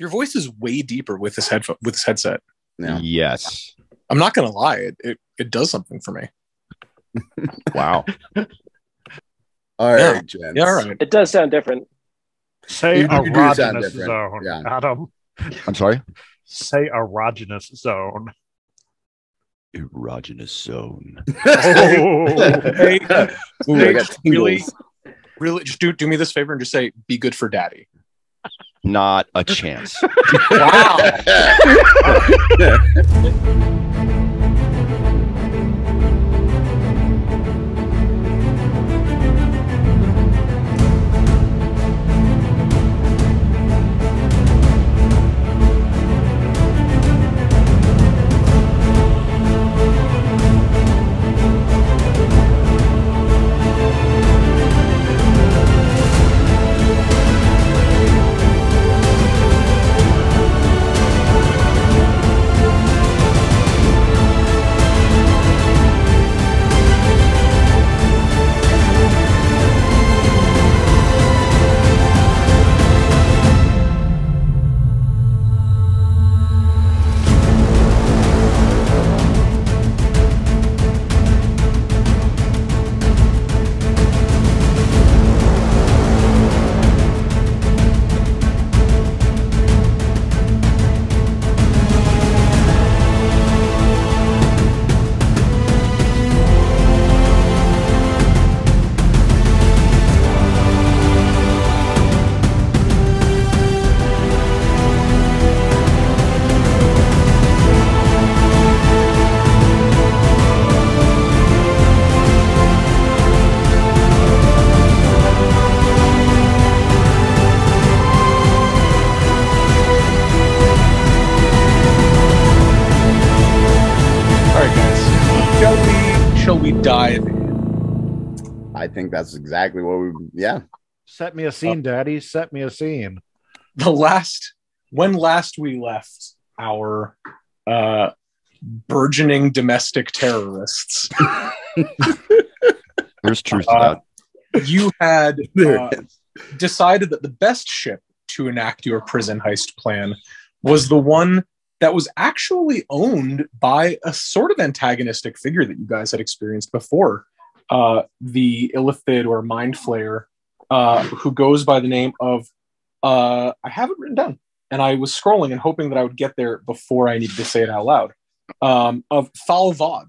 Your voice is way deeper with this headset. Yeah. Yes. I'm not gonna lie, it does something for me. Wow. All right, gents. Yeah, all right. It does sound different. Say You do sound erogenous different. zone, Yeah. Adam. I'm sorry? Say erogenous zone. Erogenous zone. Oh, Hey, Ooh, I got really, tingles. really, just do me this favor and just say, "Be good for daddy." Not a chance. Wow. Shall we dive in? I think that's exactly what we. Yeah. set me a scene, Daddy. Set me a scene. When last we left our burgeoning domestic terrorists, There's truth to that. you had decided that the best ship to enact your prison heist plan was the one that was actually owned by a sort of antagonistic figure that you guys had experienced before, the Illithid or Mind Flayer, who goes by the name of, I have it written down, and I was scrolling and hoping that I would get there before I needed to say it out loud, of Thalvad,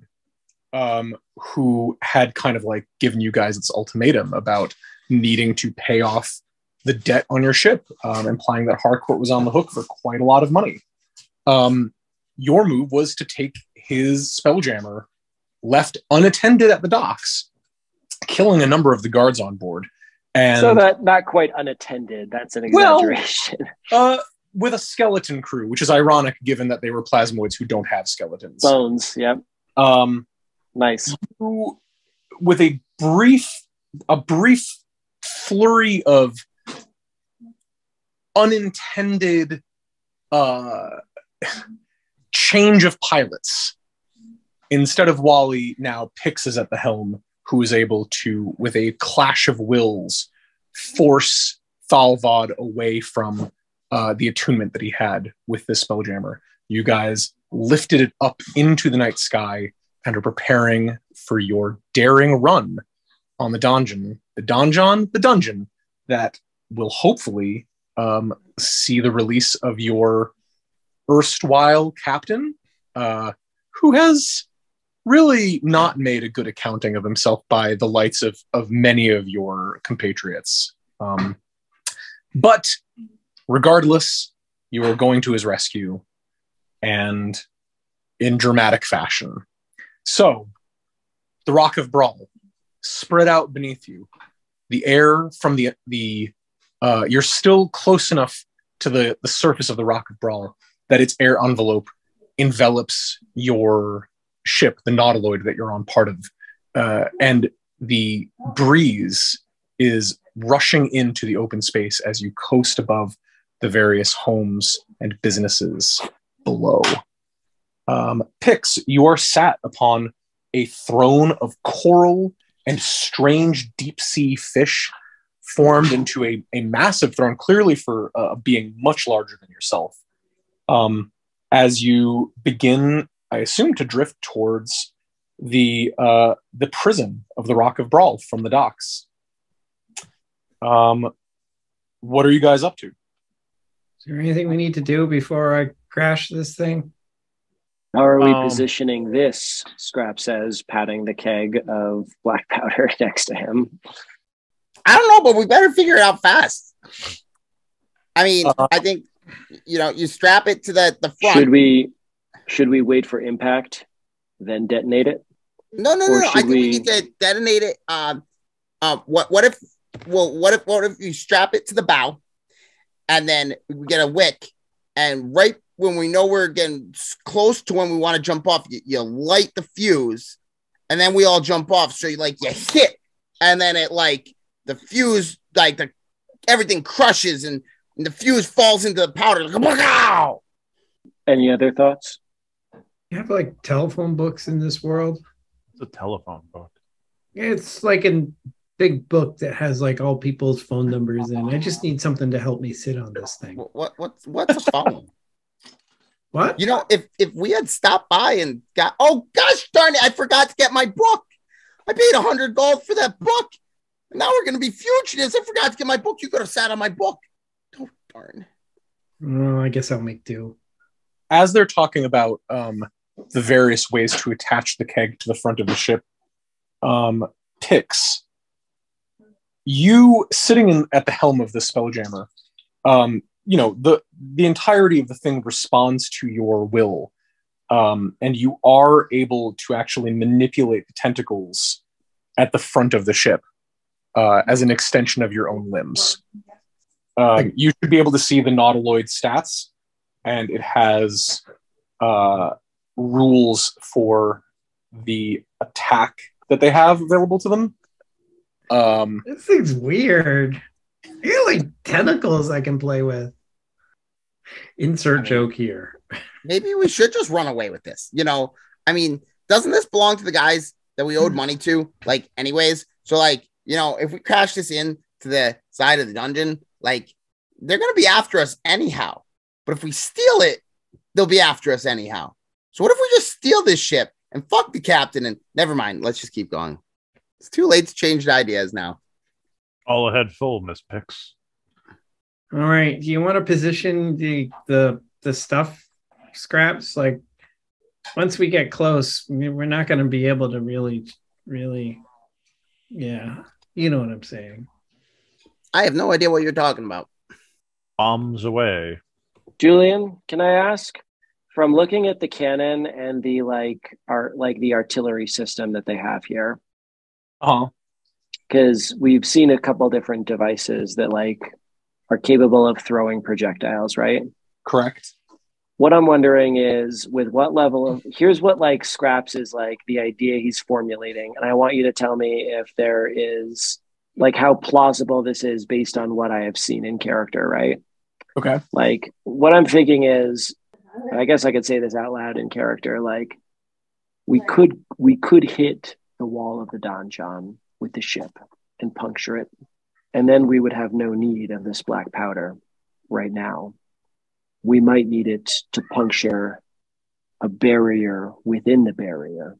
who had kind of like given you guys its ultimatum about needing to pay off the debt on your ship, implying that Harcourt was on the hook for quite a lot of money. Your move was to take his Spelljammer, left unattended at the docks, killing a number of the guards on board. And So that not quite unattended. That's an exaggeration. with a skeleton crew, which is ironic given that they were plasmoids who don't have skeletons. Bones. Yep. Nice. With a brief flurry of unintended change of pilots. Instead of Wally, now Pix is at the helm, who is able to, with a clash of wills, force Thalvad away from the attunement that he had with this Spelljammer. You guys lifted it up into the night sky and are preparing for your daring run on the dungeon that will hopefully see the release of your erstwhile captain, who has really not made a good accounting of himself by the lights of many of your compatriots. But regardless, you are going to his rescue, and in dramatic fashion. So, the Rock of Brawl, spread out beneath you. The air from the you're still close enough to the surface of the Rock of Brawl that its air envelope envelops your ship, the Nautiloid that you're on part of. And the breeze is rushing into the open space as you coast above the various homes and businesses below. Pix, you are sat upon a throne of coral and strange deep sea fish formed into a massive throne, clearly for being much larger than yourself. As you begin, I assume, to drift towards the prison of the Rock of Brawl from the docks. What are you guys up to? Is there anything we need to do before I crash this thing? How are we positioning this? Scrap says, patting the keg of black powder next to him. I don't know, but we better figure it out fast. I mean, I think you strap it to the front. Should we wait for impact, then detonate it? No. I think we need to detonate it. What if you strap it to the bow, and then we get a wick, and right when we know we're getting close to when we want to jump off, you light the fuse, and then we all jump off. So you hit, and then it the fuse everything crushes and the fuse falls into the powder. Wow! Any other thoughts? You have telephone books in this world? It's a telephone book. It's like a big book that has all people's phone numbers in. I just need something to help me sit on this thing. What's a phone? What? If we had stopped by and got, oh gosh darn it, I forgot to get my book. I paid $100 for that book. And now we're going to be fugitives. I forgot to get my book. You could have sat on my book. Oh, darn. Oh, I guess I'll make do. As they're talking about the various ways to attach the keg to the front of the ship, Tix, you sitting at the helm of the Spelljammer, the entirety of the thing responds to your will, and you are able to actually manipulate the tentacles at the front of the ship as an extension of your own limbs. You should be able to see the Nautiloid stats, and it has rules for the attack that they have available to them. This thing's weird. I got tentacles I can play with. Insert joke here. Maybe we should just run away with this. I mean, doesn't this belong to the guys that we owed money to? Anyways. So if we crash this in to the side of the dungeon, they're going to be after us anyhow. But if we steal it, they'll be after us anyhow. So what if we just steal this ship and fuck the captain and never mind. Let's just keep going. It's too late to change the ideas now. All ahead full, Miss Pix. All right. Do you want to position the stuff scraps? Once we get close, we're not going to be able to really, yeah. You know what I'm saying. I have no idea what you're talking about. Bombs away. Julien, can I ask? From looking at the cannon and the the artillery system that they have here, because we've seen a couple different devices that are capable of throwing projectiles, right? Correct. What I'm wondering is, with what level of, here's what Scraps is the idea he's formulating, and I want you to tell me if there is how plausible this is based on what I have seen in character, right? Okay. What I'm thinking is, I guess I could say this out loud in character, we could hit the wall of the donjon with the ship and puncture it, and then we would have no need of this black powder right now. We might need it to puncture a barrier within the barrier.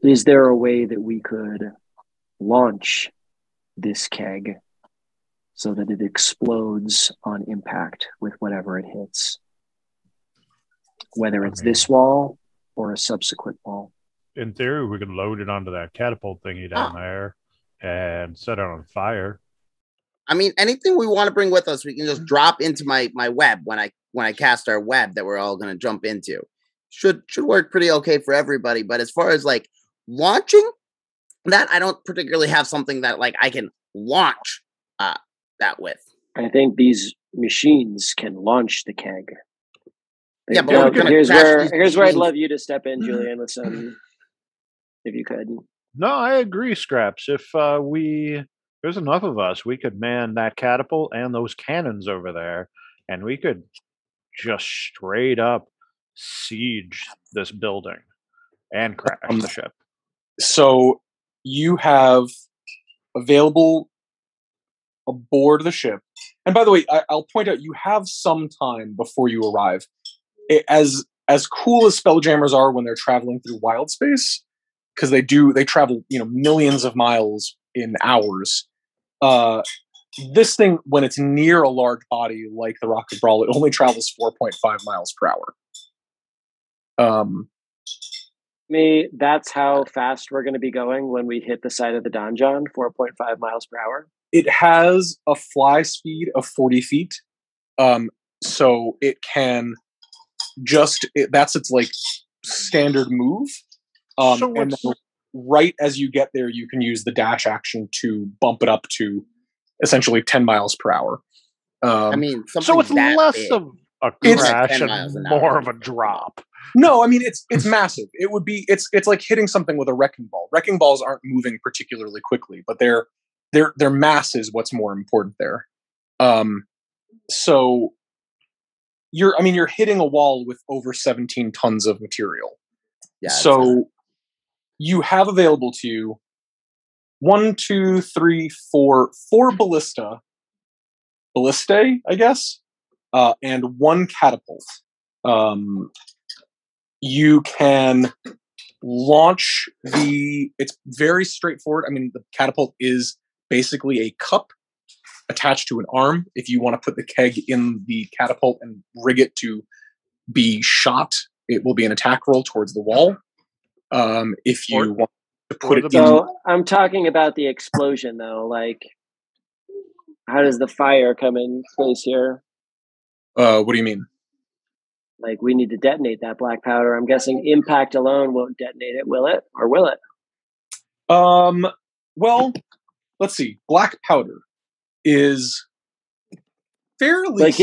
Is there a way that we could launch this keg so that it explodes on impact with whatever it hits, whether it's this wall or a subsequent wall? In theory, we could load it onto that catapult thingy down there and set it on fire. I mean, anything we want to bring with us, we can just drop into my web when I cast our web that we're all going to jump into. Should work pretty okay for everybody. But as far as launching that, I don't particularly have something that I can launch that with. I think these machines can launch the keg. Yeah, but here's where I'd love you to step in, Julien, with some, if you could. No, I agree, Scraps. If there's enough of us, we could man that catapult and those cannons over there, and we could just straight up siege this building and crash the ship. So you have available aboard the ship. And by the way, I'll point out you have some time before you arrive. As cool as Spelljammers are when they're traveling through wild space, because they travel millions of miles in hours. This thing, when it's near a large body like the Rock of Brawl, it only travels 4.5 miles per hour. That's how fast we're going to be going when we hit the side of the donjon, 4.5 miles per hour. It has a fly speed of 40 feet. So it can that's its like standard move. And then right as you get there, you can use the dash action to bump it up to essentially 10 miles per hour. So it's less big. Of a crash and more of a drop. No, I mean it's massive. It would be it's like hitting something with a wrecking ball. Wrecking balls aren't moving particularly quickly, but their mass is what's more important there. So you're hitting a wall with over 17 tons of material. Yeah. So you have available to you 1, 2, 3, 4 ballistae, I guess, and 1 catapult. You can launch it's very straightforward. I mean, the catapult is basically a cup attached to an arm. If you want to put the keg in the catapult and rig it to be shot, it will be an attack roll towards the wall. If you want to put it in... So I'm talking about the explosion, though. Like, how does the fire come in place here? What do you mean? Like, we need to detonate that black powder. I'm guessing impact alone won't detonate it, will it? Or will it? Well, let's see. Black powder is fairly... Like,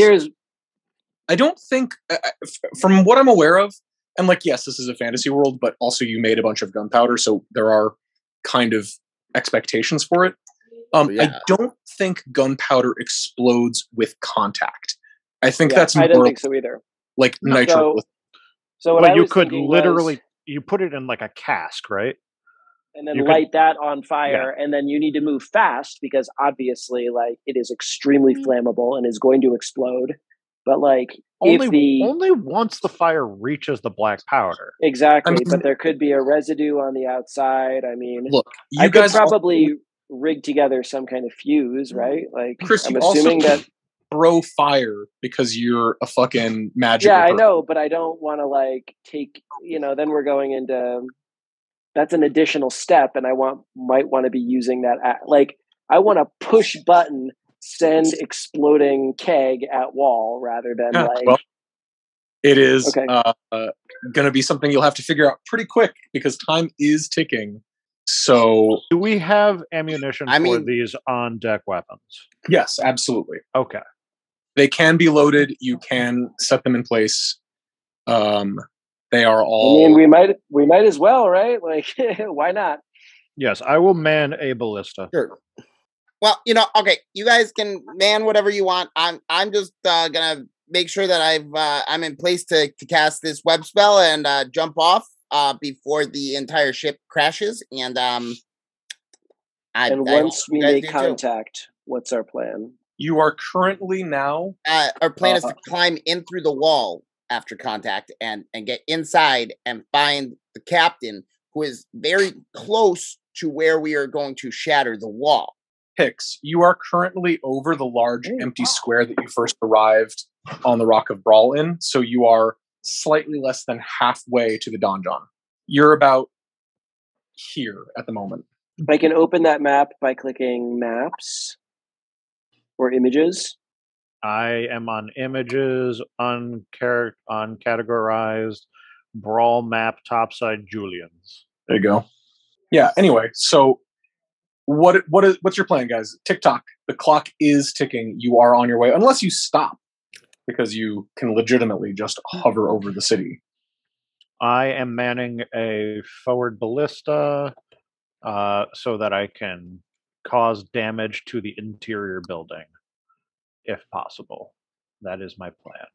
I don't think, from what I'm aware of, and like, yes, this is a fantasy world, but also you made a bunch of gunpowder, so there are kind of expectations for it. I don't think gunpowder explodes with contact. I think that's more... I don't think so either. Like nitro. So what but I you was could literally... you put it in like a cask, right? And then light that on fire, and then you need to move fast because obviously, like, it is extremely flammable and is going to explode. But like, only once the fire reaches the black powder. Exactly, I mean, but there could be a residue on the outside. I mean, look, I could probably rig together some kind of fuse, right? Like, Chris, I'm assuming that throw fire because you're a fucking magic. Yeah, I know, but I don't want to like take. Then we're going into. That's an additional step, and I might want to be using that. I want to push button, send exploding keg at wall rather than Well, it is going to be something you'll have to figure out pretty quick because time is ticking. So, do we have ammunition for these on-deck weapons? Yes, absolutely. Okay, they can be loaded. You can set them in place. They are all... I mean, we might as well, right? Like, why not? Yes, I will man a ballista. Sure. Well, okay, you guys can man whatever you want. I'm just gonna make sure that I'm in place to cast this web spell and jump off before the entire ship crashes. And once we make contact, what's our plan? You are currently now... our plan is to climb in through the wall after contact and get inside and find the captain, who is very close to where we are going to shatter the wall. Hicks, you are currently over the large empty square that you first arrived on the Rock of Brawl in, so you are slightly less than halfway to the donjon. You're about here at the moment. I can open that map by clicking maps or images. I am on images, uncategorized, brawl map, topside Julien's. There you go. Yeah, anyway, so what's your plan, guys? TikTok, the clock is ticking. You are on your way, unless you stop, because you can legitimately just hover over the city. I am manning a forward ballista so that I can cause damage to the interior building, if possible. That is my plan.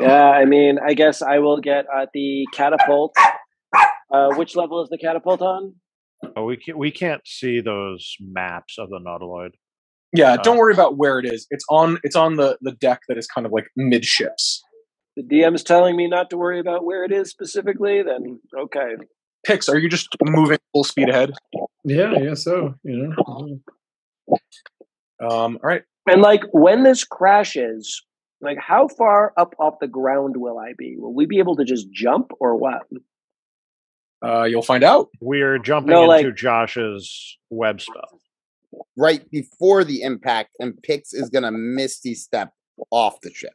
Yeah, I mean, I guess I will get at the catapult. Which level is the catapult on? Oh, we can't see those maps of the nautiloid. Yeah, don't worry about where it is. It's on the deck that is kind of like midships. The DM's telling me not to worry about where it is specifically, then okay. Pix, are you just moving full speed ahead? Yeah, I guess so. All right. And like when this crashes, like how far up off the ground will I be? Will we be able to just jump or what? You'll find out. We're jumping into Josh's web spell. Right before the impact, and Pix is going to misty step off the ship.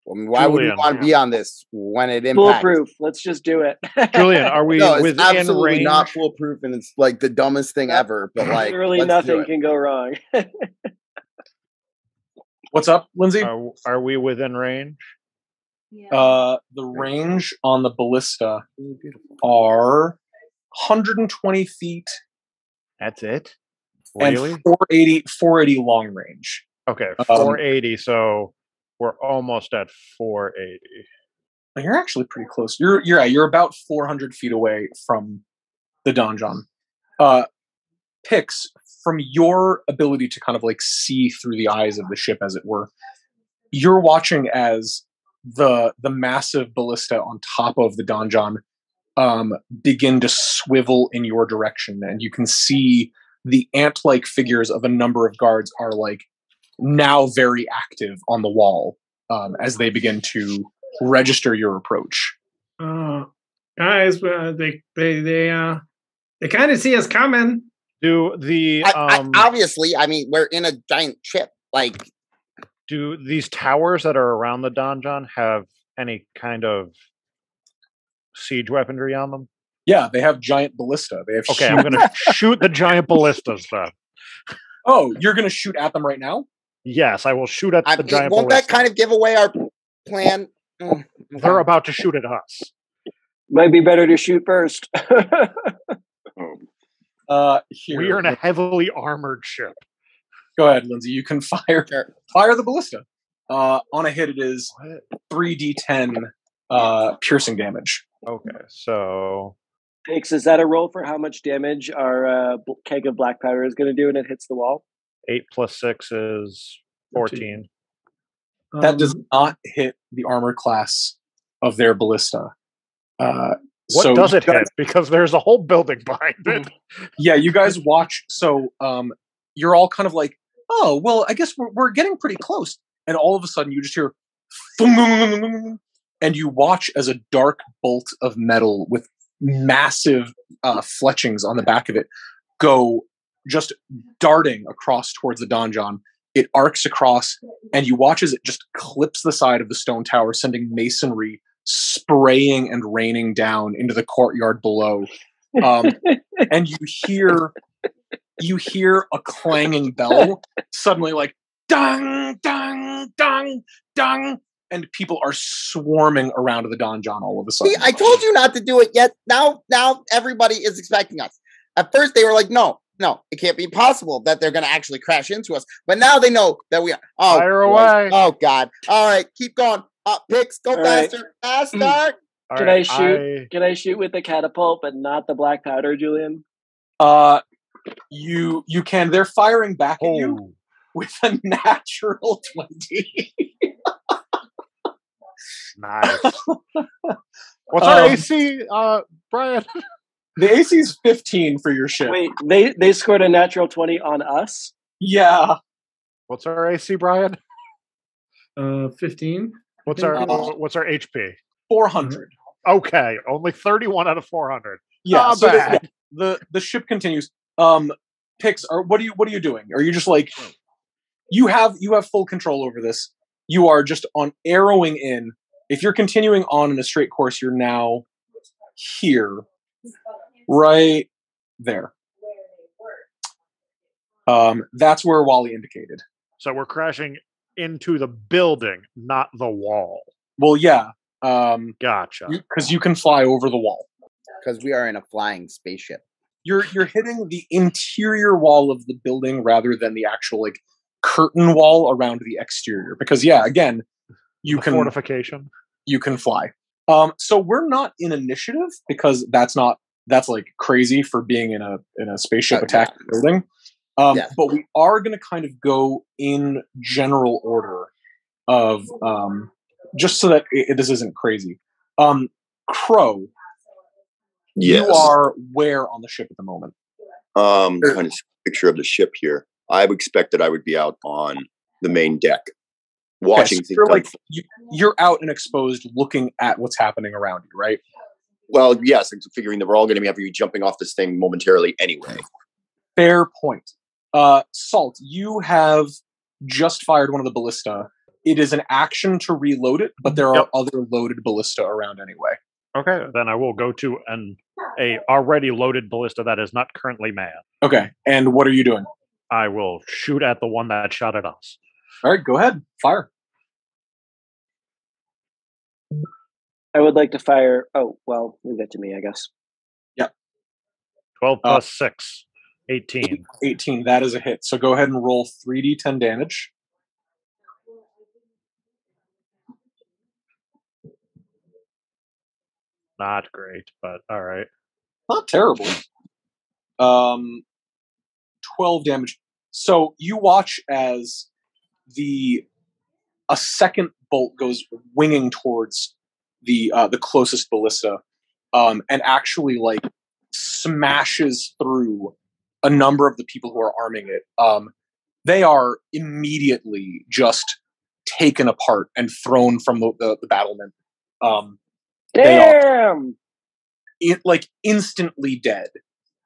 I mean, why would we want to be on this when it impacts? Foolproof. Let's just do it. Julian, are we no, it's within absolutely range? not foolproof, and it's like the dumbest thing ever. But like, literally nothing can go wrong. What's up, Lindsey? Are we within range? The range on the ballista are 120 feet. That's it? Really? And 480 long range. Okay, 480. So we're almost at 480. You're actually pretty close. You're about 400 feet away from the donjon. Pix, from your ability to kind of like see through the eyes of the ship, as it were, you're watching as the massive ballista on top of the donjon begin to swivel in your direction, and you can see the ant-like figures of a number of guards are like now very active on the wall as they begin to register your approach. Guys, they kind of see us coming. Do the obviously? I mean, we're in a giant ship. Like, do these towers that are around the donjon have any kind of siege weaponry on them? Yeah, they have giant ballista. They have. Okay, I'm going to shoot the giant ballistas then. Oh, you're going to shoot at them right now? Yes, I will shoot at the giant won't ballista. That kind of give away our plan? They're about to shoot at us. Might be better to shoot first. We are in a heavily armored ship. Go ahead, Lindsey. You can fire the ballista. On a hit, it is 3d10 piercing damage. Okay, so Pix, is that a roll for how much damage our keg of black powder is going to do when it hits the wall? 8 plus 6 is 14. That does not hit the armor class of their ballista. What does it hit? Because there's a whole building behind it. Yeah, you guys watch. So you're all kind of like, oh, well, I guess we're getting pretty close. And all of a sudden you just hear, and you watch as a dark bolt of metal with massive fletchings on the back of it go just darting across towards the donjon. It arcs across, and you watch as it just clips the side of the stone tower, sending masonry spraying and raining down into the courtyard below. And you hear a clanging bell suddenly, like dong, dong, dong, dong, and people are swarming around the donjon all of a sudden. See, I told you not to do it yet. Now everybody is expecting us. At first, they were like, no, it can't be possible that they're going to actually crash into us. But now they know that we are. Oh, fire away. Oh, God. All right, keep going. Pix, go faster. Faster. Can I shoot with the catapult, but not the black powder, Julian? You can. They're firing back at you with a natural 20. Nice. What's our AC, Brian? The AC is 15 for your ship. Wait, they scored a natural 20 on us? Yeah. What's our AC, Brian? 15. What's our HP? 400. Okay, only 31 out of 400. Yeah, not so bad. The ship continues. Pix, what are you doing? Are you just like you have full control over this? You are just on arrowing in. If you're continuing on in a straight course, you're now here, right there. That's where Wally indicated. So we're crashing into the building, not the wall. Well, yeah. Gotcha. Because you can fly over the wall. Because we are in a flying spaceship. You're hitting the interior wall of the building rather than the actual like curtain wall around the exterior. Because again, you can fortification. You can fly. So we're not in initiative because that's not That's like crazy for being in a spaceship attack building. But we are going to kind of go in general order of just so that this isn't crazy. Crow, Yes. you are where on the ship at the moment? Kind of picture of the ship here. I would expect that I would be out on the main deck, watching things. You're out and exposed, looking at what's happening around you, right? Well, yes, I'm figuring that we're all going to be jumping off this thing momentarily anyway. Fair point. Salt, you have just fired one of the ballista. It is an action to reload it, but there are other loaded ballista around anyway. Okay, then I will go to a already loaded ballista that is not currently manned. Okay, and what are you doing? I will shoot at the one that shot at us. All right, go ahead. Fire. I would like to fire... Oh, well, leave that to me, I guess. Yep. 12 plus 6. 18. 18, that is a hit. So go ahead and roll 3d10 damage. Not great, but all right. Not terrible. 12 damage. So you watch as a second bolt goes winging towards the closest ballista, and actually like smashes through a number of the people who are arming it. They are immediately just taken apart and thrown from the battlement. Damn! They are instantly dead.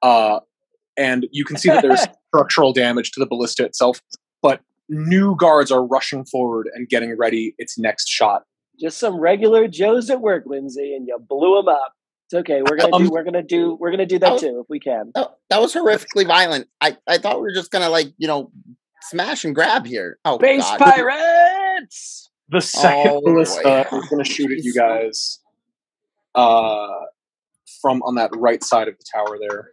And you can see that there's structural damage to the ballista itself, but new guards are rushing forward and getting ready its next shot. Just some regular Joes at work, Lindsey, and you blew them up. It's okay. We're gonna do that too if we can. That was horrifically violent. I thought we were just gonna smash and grab here. Oh, Space pirates! The second ballista is going to shoot at you guys from on that right side of the tower there,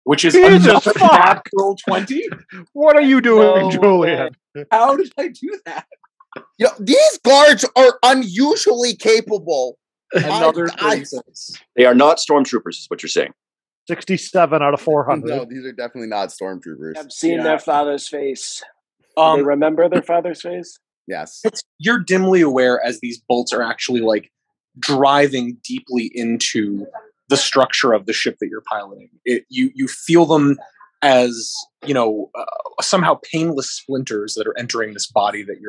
which is a natural 20. What are you doing, Julien? How did I do that? These guards are unusually capable. Another 36. They are not stormtroopers, is what you're saying. 67 out of 400. No, these are definitely not stormtroopers. I've seen their father's face. Do they remember their father's face? Yes. You're dimly aware as these bolts are actually driving deeply into the structure of the ship that you're piloting. You feel them as somehow painless splinters that are entering this body that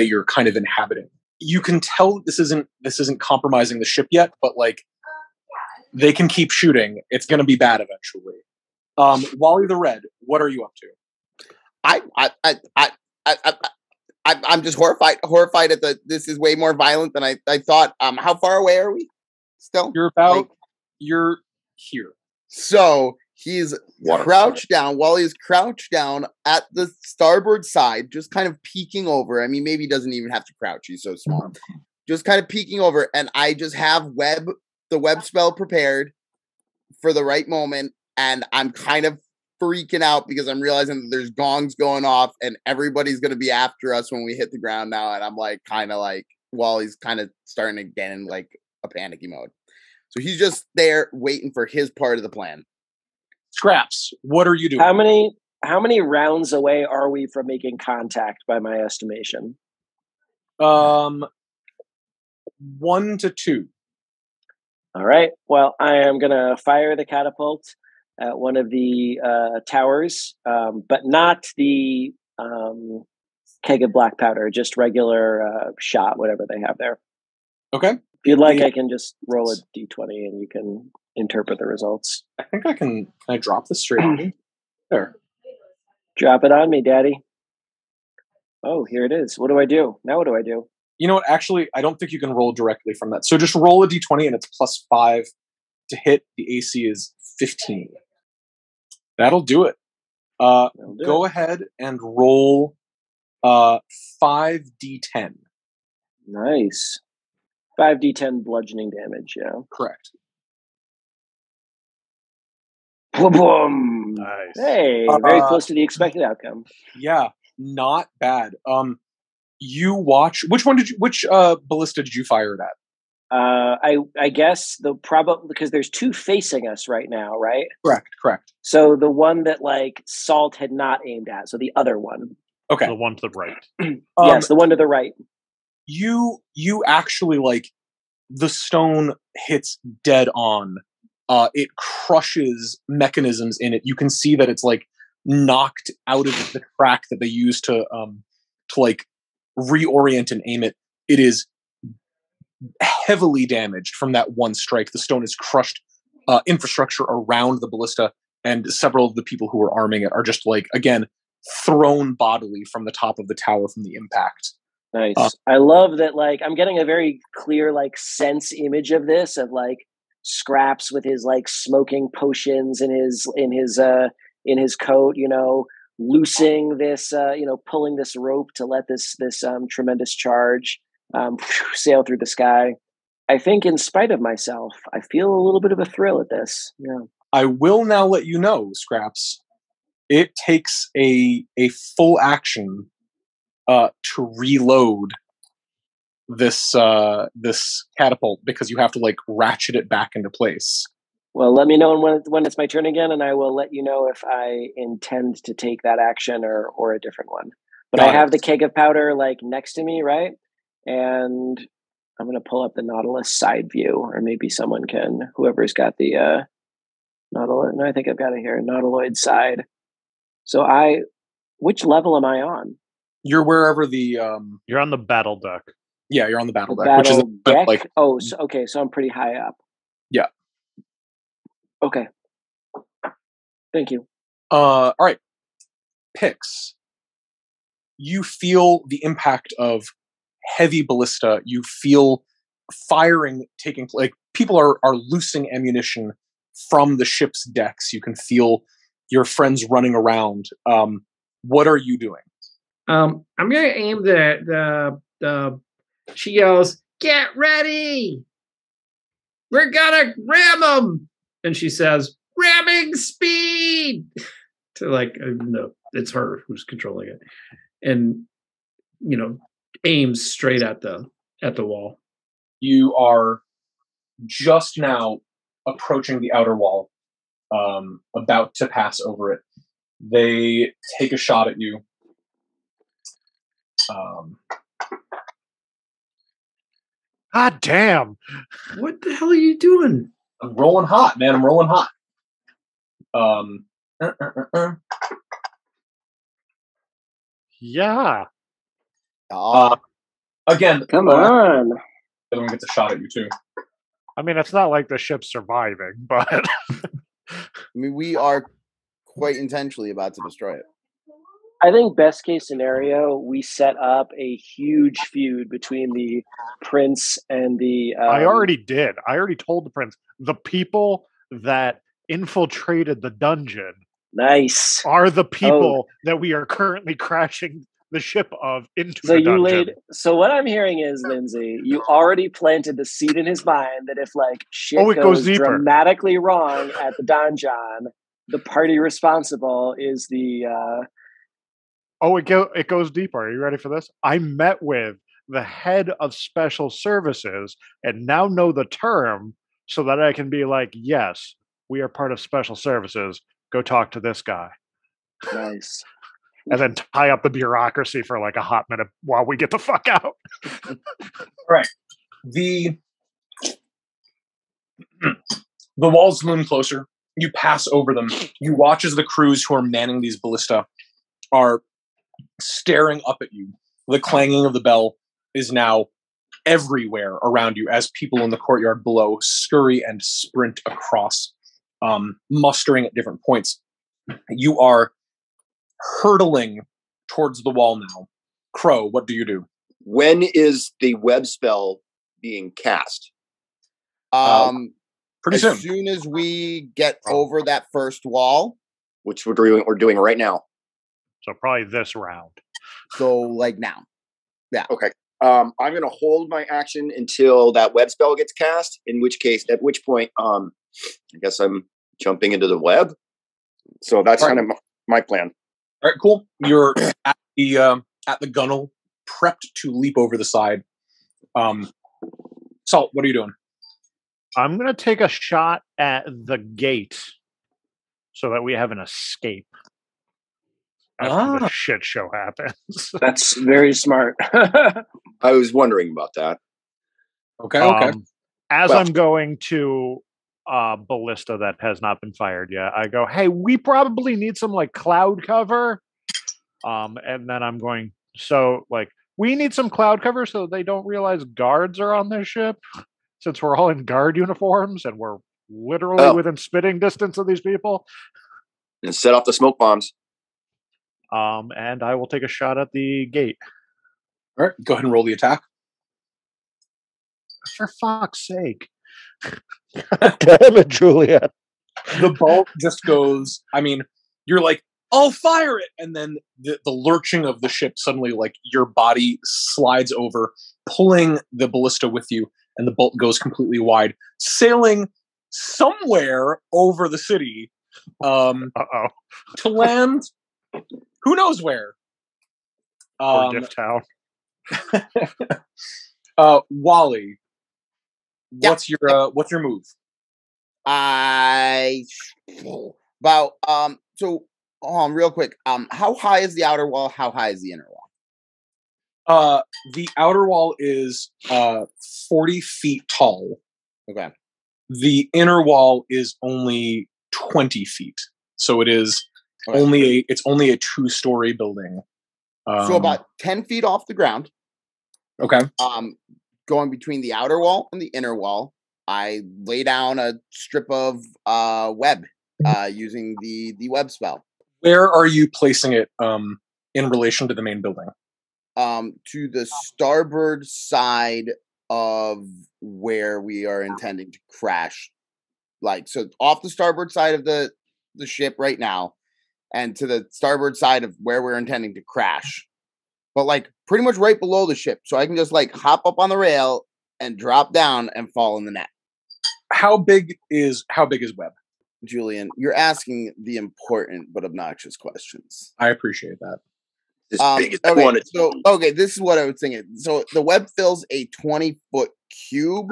you're kind of inhabiting. You can tell that this isn't compromising the ship yet, but they can keep shooting. It's going to be bad eventually. Wally the Red, what are you up to? I'm just horrified at this is way more violent than I thought. How far away are we still? You're here. So he's crouched down. Wally is crouched down at the starboard side, just kind of peeking over. I mean, maybe he doesn't even have to crouch. He's so small. Just kind of peeking over. And I just have the web spell prepared for the right moment. And I'm kind of freaking out because I'm realizing that there's gongs going off and everybody's going to be after us when we hit the ground now. And I'm Wally's kind of starting to get in a panicky mode. So he's just there waiting for his part of the plan. Scraps, what are you doing? How many rounds away are we from making contact by my estimation? 1 to 2. All right. Well, I am going to fire the catapult at one of the towers, but not the keg of black powder, just regular shot, whatever they have there. Okay. If you'd like, I can just roll a d20 and you can interpret the results. I think I can. Can I drop this straight on you? There. Drop it on me, Daddy. Oh, here it is. What do I do? Now what do I do? You know what? Actually, I don't think you can roll directly from that. So just roll a d20 and it's +5 to hit. The AC is 15. That'll do it. Go ahead and roll 5d10. Nice. 5d10 bludgeoning damage, yeah. Correct. Boom! Nice. Hey, very close to the expected outcome. Yeah, not bad. You watch. Which ballista did you fire it at? I guess the problem, because there's two facing us right now, right? Correct. So the one that like Salt had not aimed at, so the other one. Okay. The one to the right. Yes, the one to the right. You actually, like, the stone hits dead on. It crushes mechanisms in it. You can see that it's like knocked out of the track that they use to like reorient and aim it. It is heavily damaged from that one strike. The stone has crushed infrastructure around the ballista, and several of the people who are arming it are just, like, again, thrown bodily from the top of the tower from the impact. Nice. I love that. Like, I'm getting a very clear, like, sense image of this, of like Scraps with his like smoking potions in his coat, you know, loosing this, pulling this rope to let this tremendous charge sail through the sky. I think, in spite of myself, I feel a little bit of a thrill at this. Yeah. I will now let you know, Scraps. It takes a full action to reload this catapult, because you have to like ratchet it back into place. Well, let me know when it's my turn again, and I will let you know if I intend to take that action or a different one. But I have the keg of powder like next to me, right? And I'm going to pull up the Nautilus side view, or maybe someone can, whoever's got the Nautilus. No, I think I've got it here, Nautiloid side. So which level am I on? You're wherever the You're on the battle deck. Yeah, you're on the battle deck, battle which is deck. like, So I'm pretty high up. Yeah. Okay. Thank you. All right. Pix. You feel the impact of heavy ballista. You feel firing taking place. Like, people are loosing ammunition from the ship's decks. You can feel your friends running around. What are you doing? I'm gonna aim the. She yells, "Get ready! We're gonna ram them!" And she says, "Ramming speed!" to like, no, it's her who's controlling it, and aims straight at the wall. You are just now approaching the outer wall, about to pass over it. They take a shot at you. God damn! What the hell are you doing? I'm rolling hot, man. I'm rolling hot. Yeah. Again, come on. Everyone gets a shot at you too. I mean, it's not like the ship's surviving, but I mean, we are quite intentionally about to destroy it. I think best case scenario, we set up a huge feud between the prince and the. I already did. I already told the prince. The people that infiltrated the dungeon, nice, are the people that we are currently crashing the ship of into so the you dungeon. So what I'm hearing is, Lindsey, you already planted the seed in his mind that if like shit goes dramatically wrong at the donjon, the party responsible is the. It goes deeper. Are you ready for this? I met with the head of special services and now know the term, so that I can be like, yes, we are part of special services. Go talk to this guy. Nice. And then tie up the bureaucracy for like a hot minute while we get the fuck out. All right. The walls loom closer. You pass over them. You watch as the crews who are manning these ballista are staring up at you. The clanging of the bell is now everywhere around you as people in the courtyard below scurry and sprint across, mustering at different points. You are hurtling towards the wall now. Crow, what do you do? When is the web spell being cast? Pretty soon. As soon as we get over that first wall, Which we're doing right now. So probably this round. So like now. Yeah. Okay. I'm going to hold my action until that web spell gets cast, at which point, I guess I'm jumping into the web. So that's kind of my plan. All right, cool. You're at the gunnel, prepped to leap over the side. Salt, what are you doing? I'm going to take a shot at the gate so that we have an escape after the shit show happens. That's very smart. I was wondering about that. Okay. I'm going to ballista that has not been fired yet, I go, hey, we probably need some like cloud cover. And then I'm going, we need some cloud cover so they don't realize guards are on this ship, since we're all in guard uniforms and we're literally within spitting distance of these people. And set off the smoke bombs. And I will take a shot at the gate. All right, go ahead and roll the attack. For fuck's sake. Damn it, Julien. The bolt just goes, you're like, I'll fire it. And then the lurching of the ship suddenly, like, your body slides over, pulling the ballista with you, and the bolt goes completely wide, sailing somewhere over the city to land who knows where. Or Gift Town. Wally, what's your move? Real quick. How high is the outer wall? How high is the inner wall? The outer wall is 40 feet tall. Okay. The inner wall is only 20 feet. So it is only a 2-story building. So about 10 feet off the ground. Okay. Going between the outer wall and the inner wall, I lay down a strip of web using the web spell. Where are you placing it in relation to the main building? To the starboard side of where we are intending to crash. So off the starboard side of the ship right now, and to the starboard side of where we're intending to crash. But pretty much right below the ship, so I can just hop up on the rail and drop down and fall in the net. How big is Webb? Julien, you're asking the important but obnoxious questions. I appreciate that. This is what I was thinking. So the web fills a 20-foot cube,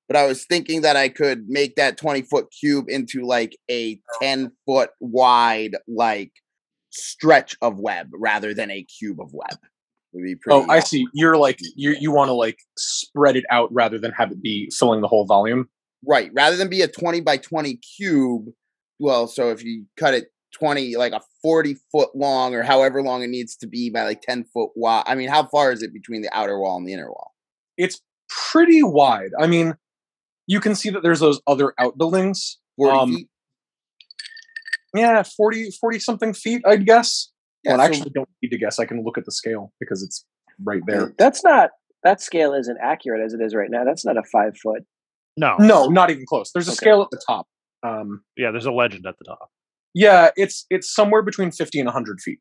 but I was thinking that I could make that 20-foot cube into a 10-foot wide stretch of web rather than a cube of web. Would be pretty. I see. You're you want to spread it out rather than have it be filling the whole volume. Right. Rather than be a 20 by 20 cube. Well, so if you cut it 20, a 40-foot long or however long it needs to be by 10-foot wide. How far is it between the outer wall and the inner wall? It's pretty wide. You can see that there's those other outbuildings. 40 feet? Yeah, 40 something feet, I'd guess. Yeah, I actually don't need to guess. I can look at the scale because it's right there. That scale isn't accurate as it is right now. That's not a 5-foot. No, not even close. There's a scale at the top. There's a legend at the top. Yeah, it's somewhere between 50 and 100 feet.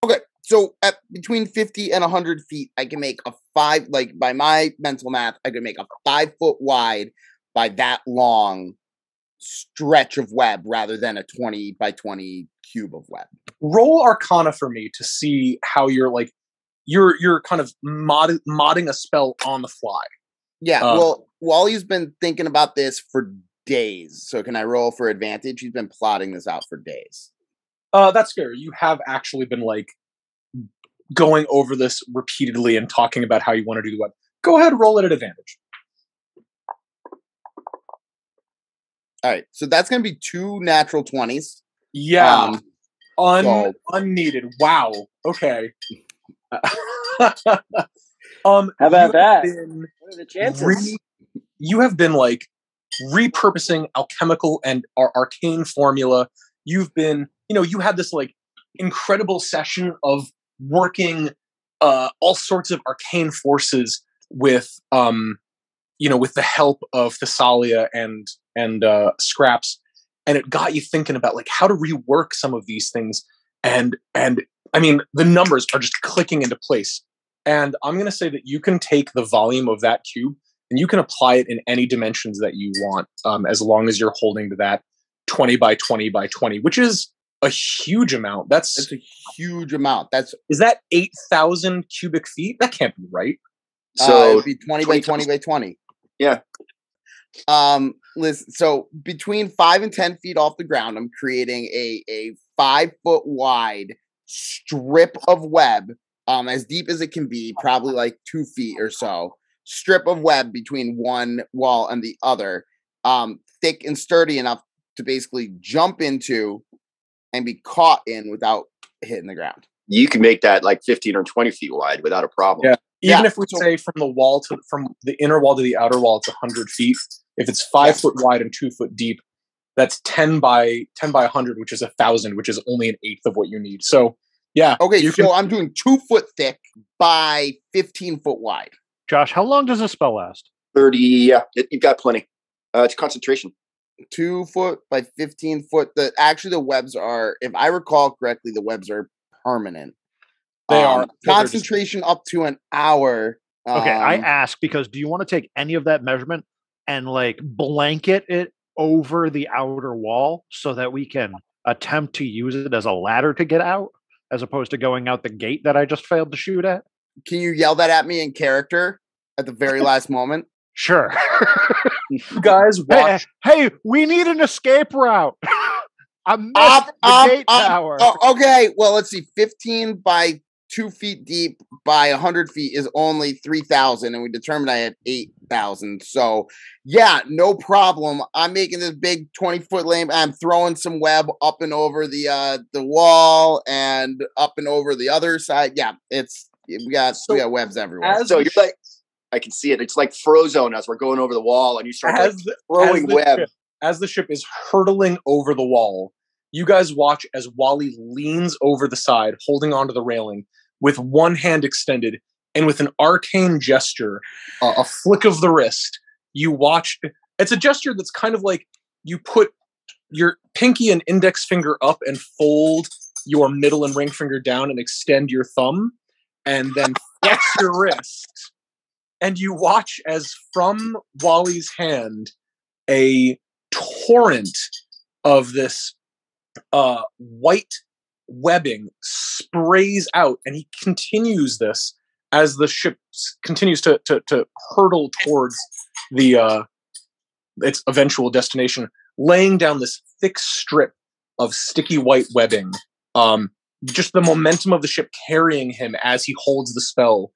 Okay, so at between 50 and 100 feet, I can make a 5, by my mental math, I can make a 5-foot wide by that long stretch of web rather than a 20 by 20 cube of web. Roll Arcana for me to see how you're you're kind of modding a spell on the fly. Yeah, well, Wally's been thinking about this for days. So can I roll for advantage? He's been plotting this out for days. That's fair. You have actually been going over this repeatedly and talking about how you want to do the web. Go ahead, roll it at advantage. All right, so that's going to be 2 natural 20s. Yeah, unneeded. Wow. Okay. How about that? What are the chances? You have been repurposing alchemical and arcane formula. You've been, you had this incredible session of working all sorts of arcane forces with with the help of Thessalia and Scraps, and it got you thinking about how to rework some of these things, and the numbers are just clicking into place. And I'm going to say that you can take the volume of that cube and you can apply it in any dimensions that you want, as long as you're holding to that 20 by 20 by 20, which is a huge amount. That's a huge amount. Is that 8,000 cubic feet? That can't be right. So it'd be 20 by 20 by 20. Yeah, Listen, so between 5 and 10 feet off the ground, I'm creating a 5 foot wide strip of web, as deep as it can be, probably like 2 feet or so. Strip of web between one wall and the other, thick and sturdy enough to basically jump into and be caught in without hitting the ground. You can make that like 15 or 20 feet wide without a problem. Yeah. Even if we say from the inner wall to the outer wall, it's 100 feet. If it's 5 foot wide and 2 foot deep, that's 10 by 100, which is 1,000, which is only an eighth of what you need. So, yeah. Okay, so I'm doing 2 foot thick by 15 foot wide. Josh, how long does a spell last? 30. Yeah, you've got plenty. It's concentration. 2 foot by 15 foot. The webs are, if I recall correctly, the webs are permanent. They are. Concentration up to an hour. Okay, I ask because do you want to take any of that measurement and like blanket it over the outer wall so that we can attempt to use it as a ladder to get out, as opposed to going out the gate that I just failed to shoot at? Can you yell that at me in character at the very last moment? Sure. You guys watch. Hey, we need an escape route. I missed the gate tower. Okay, well, let's see. 15 by 2 feet deep by 100 feet is only 3,000, and we determined I had 8,000. So, yeah, no problem. I'm making this big 20-foot lane. I'm throwing some web up and over the wall and up and over the other side. Yeah, we got webs everywhere. So you're like, I can see it. It's like Frozone as we're going over the wall, and you start throwing web. As the ship is hurtling over the wall, you guys watch as Wally leans over the side, holding onto the railing with one hand extended, and with an arcane gesture, a flick of the wrist, you watch. It's a gesture that's kind of like you put your pinky and index finger up and fold your middle and ring finger down and extend your thumb, and then flex your wrist. And you watch as from Wally's hand, a torrent of this white webbing sprays out, and he continues this as the ship continues to hurtle towards its eventual destination, laying down this thick strip of sticky white webbing. Just the momentum of the ship carrying him as he holds the spell,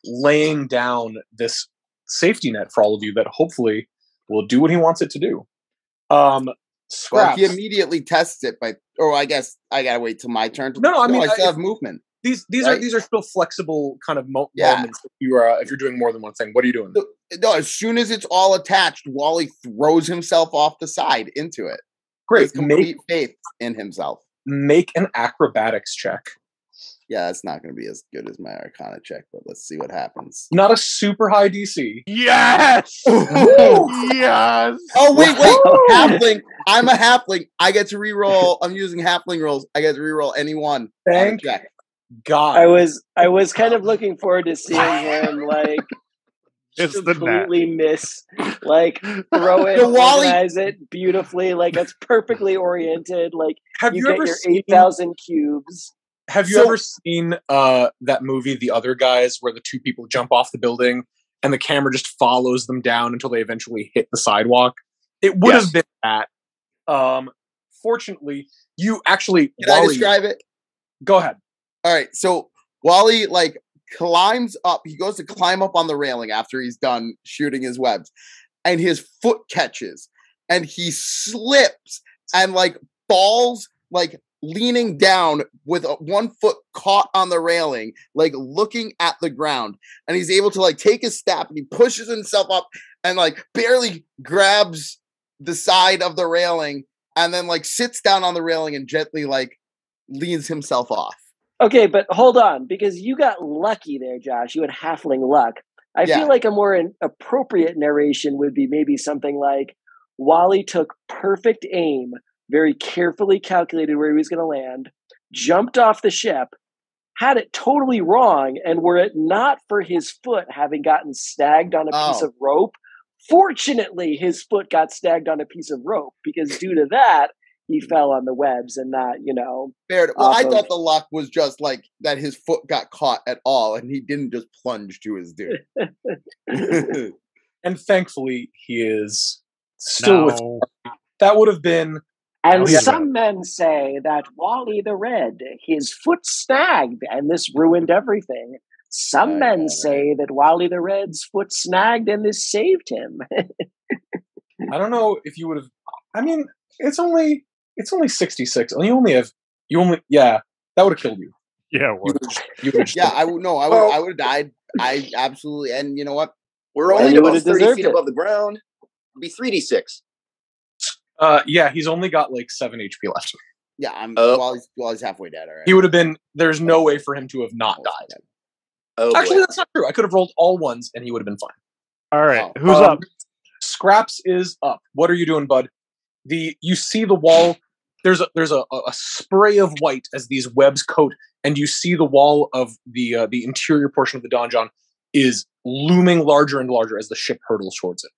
laying down this safety net for all of you that hopefully will do what he wants it to do. Well, he immediately tests it I guess I gotta wait till my turn. I still have movement. These are still flexible kind of moments. If you're doing more than one thing, what are you doing? No, as soon as it's all attached, Wally throws himself off the side into it. Great, with complete faith in himself. Make an acrobatics check. Yeah, it's not going to be as good as my Arcana check, but let's see what happens. Not a super high DC. Yes! Yes! Oh, wait. Halfling. I'm a halfling. I get to reroll. I'm using halfling rolls. I get to reroll any one. Thank God. I was kind of looking forward to seeing him, like, it's completely miss, like, throw it, organize it beautifully, like, it's perfectly oriented, like, have you ever your seen 8,000 cubes. Have you ever seen that movie, The Other Guys, where the two people jump off the building and the camera just follows them down until they eventually hit the sidewalk? It would have been that. Fortunately, you actually... Can I describe it? Go ahead. All right, so Wally, like, climbs up. He goes to climb up on the railing after he's done shooting his webs, and his foot catches, and he slips and, like, falls, like, leaning down with one foot caught on the railing, like looking at the ground, and he's able to like take his step, and he pushes himself up and like barely grabs the side of the railing, and then like sits down on the railing and gently like leans himself off. Okay, but hold on, because you got lucky there, Josh. You had halfling luck. I feel like a more appropriate narration would be maybe something like Wally took perfect aim, very carefully calculated where he was going to land, jumped off the ship, had it totally wrong, and were it not for his foot having gotten snagged on a piece of rope, fortunately his foot got snagged on a piece of rope, because due to that, he fell on the webs and not, Fair. Well, I thought the luck was just like that his foot got caught at all, and he didn't just plunge to his doom. And thankfully, he is still with. That would have been. And some men say that Wally the Red, his foot snagged, and this ruined everything. Some men say that Wally the Red's foot snagged, and this saved him. I don't know if you would have. I mean, it's only 66. That would have killed you. Yeah, I would have died. I absolutely, and you know what? We're only about 30 feet above the ground. It'd be 3d6. Yeah, he's only got like 7 HP left. Yeah, Wally's halfway dead already. He would have been. There's no way for him to have not died. Actually, that's not true. I could have rolled all ones, and he would have been fine. All right, who's up? Scraps is up. What are you doing, bud? You see the wall. There's a spray of white as these webs coat, and you see the wall of the interior portion of the donjon is looming larger and larger as the ship hurtles towards it.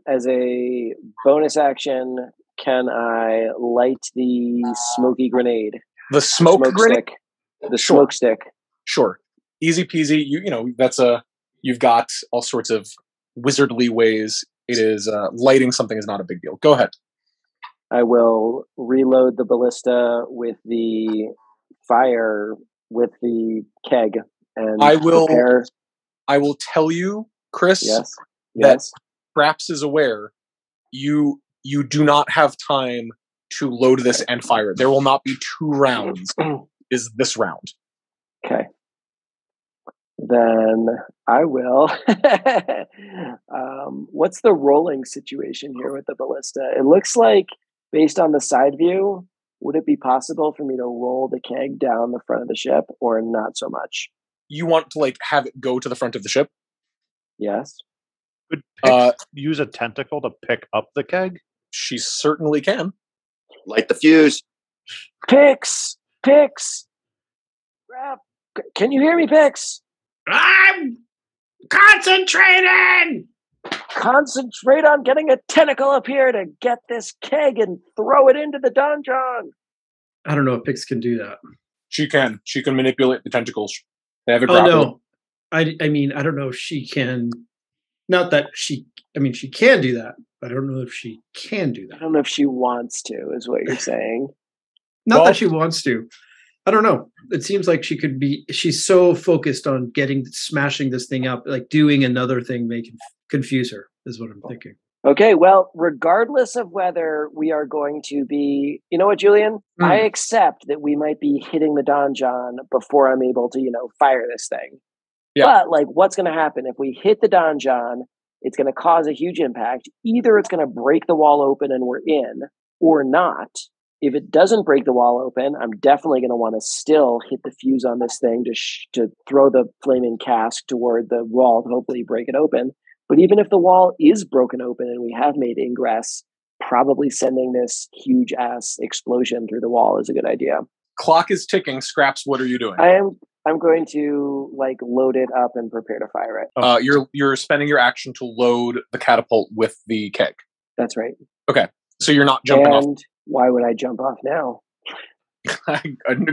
As a bonus action, can I light the smoky grenade? The smoke grenade? Stick. The smoke stick. Sure. Easy peasy. You've got all sorts of wizardly ways. It is lighting something is not a big deal. Go ahead. I will reload the ballista with the fire with the keg, and I will tell you, Chris. That Scraps is aware. You do not have time to load this and fire it. There will not be 2 rounds. Is this round? Okay. Then I will. What's the rolling situation here with the ballista? It looks like, based on the side view, would it be possible for me to roll the keg down the front of the ship, or not so much? You want to have it go to the front of the ship? Yes. Could Pix use a tentacle to pick up the keg? She certainly can. Light the fuse. Pix! Can you hear me, Pix? I'm concentrating! Concentrate on getting a tentacle up here to get this keg and throw it into the donjon. I don't know if Pix can do that. She can. She can manipulate the tentacles. They have a grapple. No. I mean, I don't know if she can. Not that she. I mean, she can do that. But I don't know if she can do that. I don't know if she wants to, is what you're saying. Not that she wants to. I don't know. It seems like she could be. She's so focused on smashing this thing up, like doing another thing may confuse her, is what I'm thinking. Okay, well, regardless of whether we are going to be, you know what, Julien? I accept that we might be hitting the donjon before I'm able to, fire this thing. Yeah. But what's going to happen if we hit the donjon? It's going to cause a huge impact. Either it's going to break the wall open and we're in, or not. If it doesn't break the wall open, I'm definitely going to want to still hit the fuse on this thing to throw the flaming cask toward the wall to hopefully break it open. But even if the wall is broken open and we have made ingress, probably sending this huge ass explosion through the wall is a good idea. Clock is ticking. Scraps, what are you doing? I'm going to load it up and prepare to fire it. You're spending your action to load the catapult with the keg. That's right. Okay, so you're not jumping off. Why would I jump off now?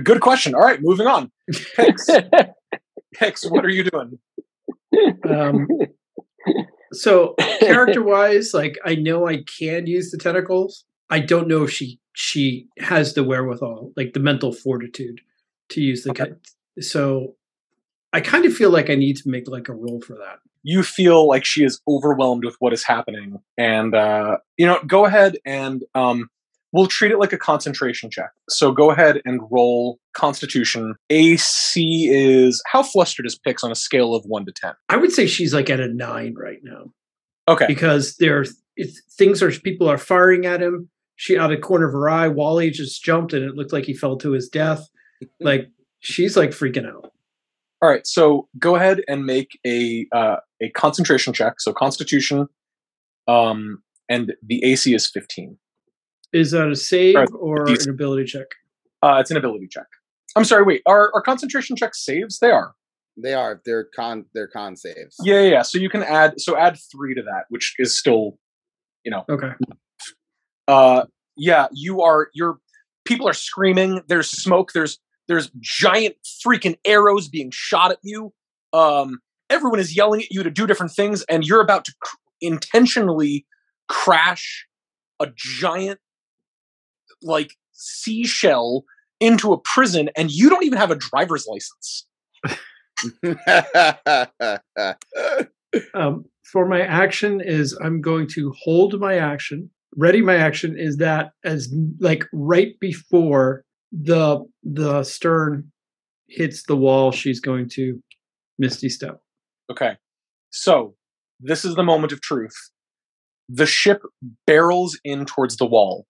Good question. All right, moving on. Pix, what are you doing? So character-wise, I know I can use the tentacles. I don't know if she has the wherewithal, the mental fortitude to use the. So I kind of feel like I need to make a roll for that. You feel like she is overwhelmed with what is happening, and go ahead and we'll treat it like a concentration check. So go ahead and roll Constitution. AC is, how flustered is Pix on a scale of 1 to 10? I would say she's at a 9 right now. Okay. Because people are firing at him. She out of the corner of her eye, Wally just jumped and it looked like he fell to his death. She's freaking out. All right. So go ahead and make a concentration check. So Constitution, and the AC is 15. Is that a save or an ability check? It's an ability check. I'm sorry, wait. Are concentration checks saves? They are. They're con saves. Yeah. So you can add 3 to that, which is still, Okay. Yeah, people are screaming. There's smoke. There's giant freaking arrows being shot at you. everyone is yelling at you to do different things, and you're about to intentionally crash a giant, like, seashell into a prison, and you don't even have a driver's license. For my action is I'm going to hold my action. Ready my action is that as like right before the stern hits the wall, she's going to Misty Step. Okay. So this is the moment of truth. The ship barrels in towards the wall.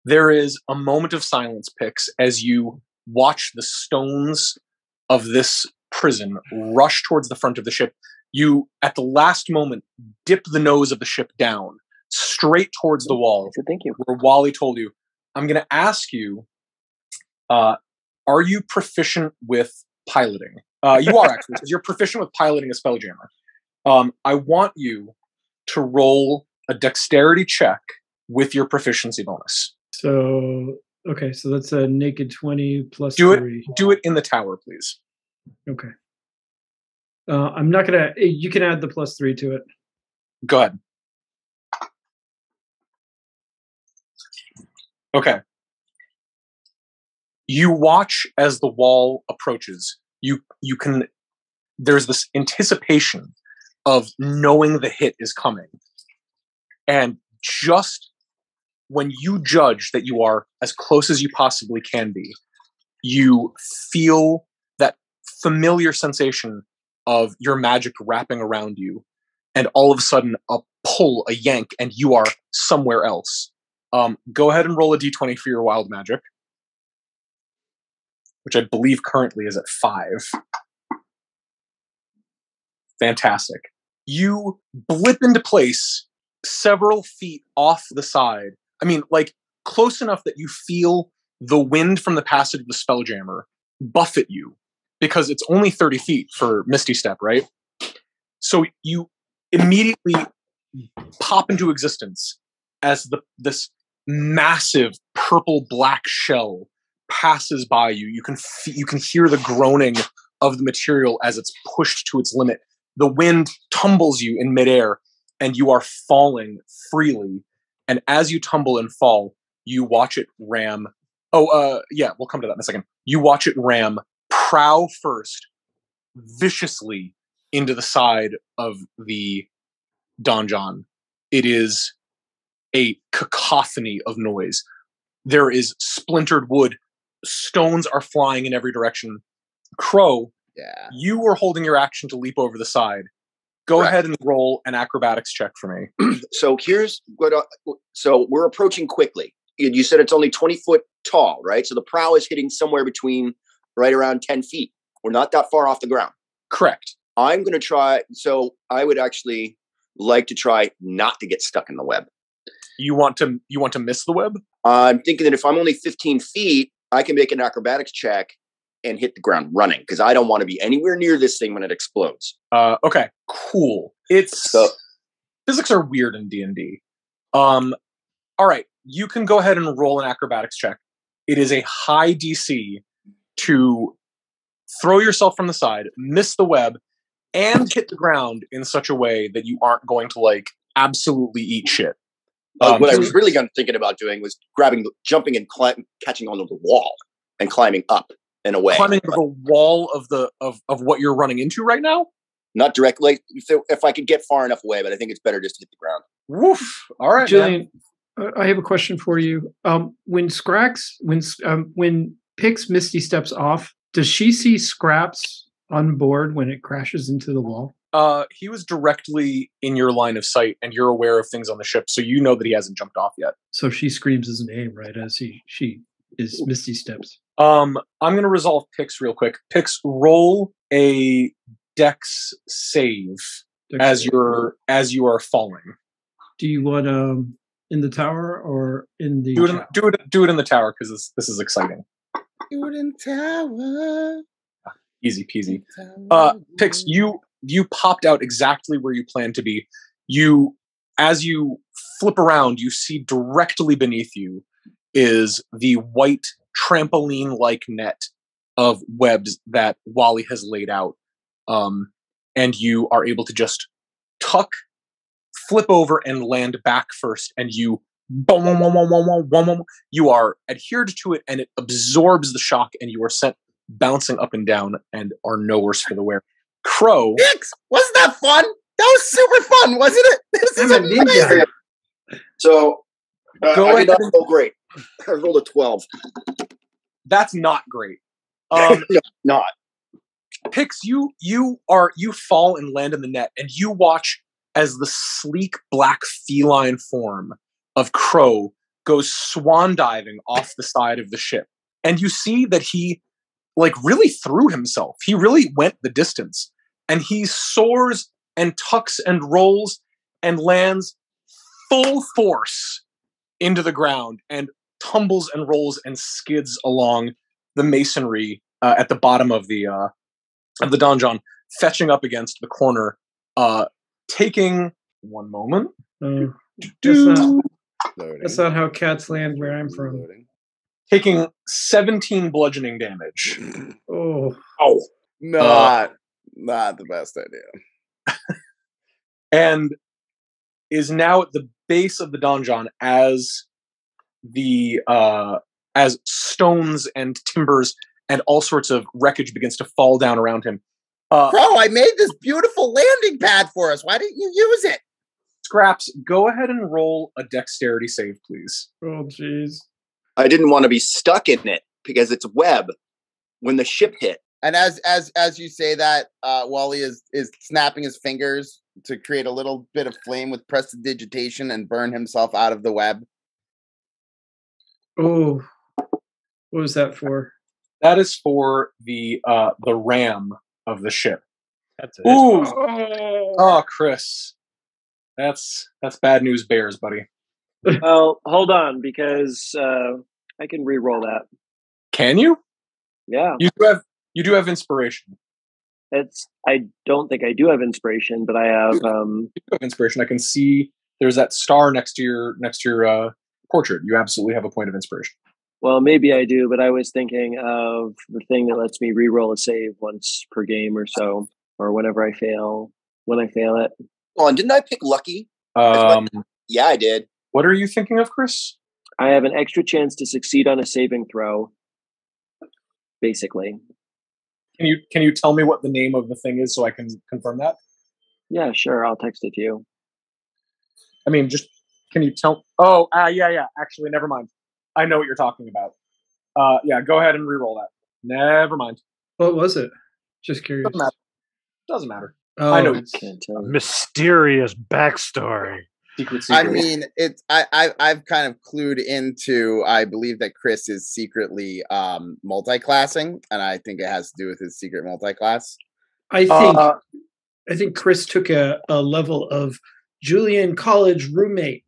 There is a moment of silence, Pix, as you watch the stones of this prison rush towards the front of the ship. You, at the last moment, dip the nose of the ship down, straight towards the wall. Thank you. Where Wally told you, I'm going to ask you, are you proficient with piloting? You are, actually, because you're proficient with piloting a Spelljammer. I want you to roll a dexterity check with your proficiency bonus. So, okay, so that's a naked 20 plus do 3. Do it in the tower, please. Okay. I'm not going to... You can add the plus 3 to it. Go ahead. Okay. You watch as the wall approaches. You can... There's this anticipation of knowing the hit is coming. And just when you judge that you are as close as you possibly can be, you feel that familiar sensation of your magic wrapping around you, and all of a sudden a pull, a yank, and you are somewhere else. Go ahead and roll a d20 for your wild magic, which I believe currently is at 5. Fantastic. You blip into place several feet off the side. I mean, like, close enough that you feel the wind from the passage of the Spelljammer buffet you, because it's only 30 feet for Misty Step, right? So you immediately pop into existence as this massive purple-black shell passes by you. You can hear the groaning of the material as it's pushed to its limit. The wind tumbles you in midair, and you are falling freely. And as you tumble and fall, you watch it ram. Yeah, we'll come to that in a second. You watch it ram prow first, viciously into the side of the donjon. It is a cacophony of noise. There is splintered wood. Stones are flying in every direction. Crow, you were holding your action to leap over the side. Go ahead and roll an acrobatics check for me. So here's what. So we're approaching quickly. You said it's only 20 foot tall, right? So the prow is hitting somewhere between right around 10 feet. We're not that far off the ground. Correct. I'm going to try. So I would actually like to try not to get stuck in the web. You want to miss the web? I'm thinking that if I'm only 15 feet, I can make an acrobatics check and hit the ground running, because I don't want to be anywhere near this thing when it explodes. Okay, cool. Physics are weird in D&D. All right, you can go ahead and roll an acrobatics check. It is a high DC to throw yourself from the side, miss the web, and hit the ground in such a way that you aren't going to, like, absolutely eat shit. What I was really thinking about doing was jumping and catching onto the wall and climbing up in a way. Climbing the wall of what you're running into right now? Not directly. If I could get far enough away, but I think it's better just to hit the ground. Woof. All right, Julien, I have a question for you. When Pix Misty steps off, does she see scraps on board when it crashes into the wall? He was directly in your line of sight, and you're aware of things on the ship, so you know that he hasn't jumped off yet. So she screams his name, right, as she is Misty steps. I'm going to resolve Pix real quick. Pix, roll a Dex save as you are falling. Do you want in the tower or in the do it in the tower, because this is exciting. Do it in tower. Easy peasy. Pix, you popped out exactly where you planned to be. As you flip around, you see directly beneath you is the white trampoline-like net of webs that Wally has laid out. and you are able to just tuck, flip over, and land back first, and you you are adhered to it, and it absorbs the shock, and you are sent bouncing up and down and are no worse for the wear. Crow. Dicks, wasn't that fun? That was super fun, wasn't it? This is amazing. So, Go I ahead. did not roll great. I rolled a 12. That's not great. No, not. Pix, you fall and land in the net, and you watch as the sleek black feline form of Crow goes swan diving off the side of the ship. And you see that he really threw himself. He really went the distance. And he soars and tucks and rolls and lands full force into the ground and tumbles and rolls and skids along the masonry at the bottom of the donjon, fetching up against the corner, taking one moment. That's not how cats land where I'm from. Taking 17 bludgeoning damage. Oh, not the best idea. And is now at the base of the donjon as as stones and timbers and all sorts of wreckage begins to fall down around him. Bro, I made this beautiful landing pad for us. Why didn't you use it? Scraps, go ahead and roll a dexterity save, please. Oh, jeez. I didn't want to be stuck in it because it's web when the ship hit. And as you say that, Wally is snapping his fingers to create a little bit of flame with prestidigitation and burn himself out of the web. Oh, what was that for? That is for the ram of the ship. That's it. Ooh! Oh, Chris. That's bad news bears, buddy. Well, hold on, because I can re-roll that. Can you? Yeah. You do have inspiration. I don't think I do have inspiration, but I have You have inspiration. I can see there's that star next to your portrait. You absolutely have a point of inspiration. Well, maybe I do, but I was thinking of the thing that lets me re-roll a save once per game or so, or whenever I fail. When I fail it. Oh, and didn't I pick lucky? Yeah, I did. What are you thinking of, Chris? I have an extra chance to succeed on a saving throw, basically. Can you tell me what the name of the thing is so I can confirm that? Yeah, sure. I'll text it to you. I mean, just can you tell? Oh, yeah. Actually, never mind. I know what you're talking about. Yeah, go ahead and re-roll that. Never mind. What was it? Just curious. Doesn't matter. Oh, I know. Can't tell. Mysterious backstory. Secret. I mean, I've kind of clued into. I believe that Chris is secretly multi-classing, and I think it has to do with his secret multi-class. I think Chris took a level of Julien college roommate.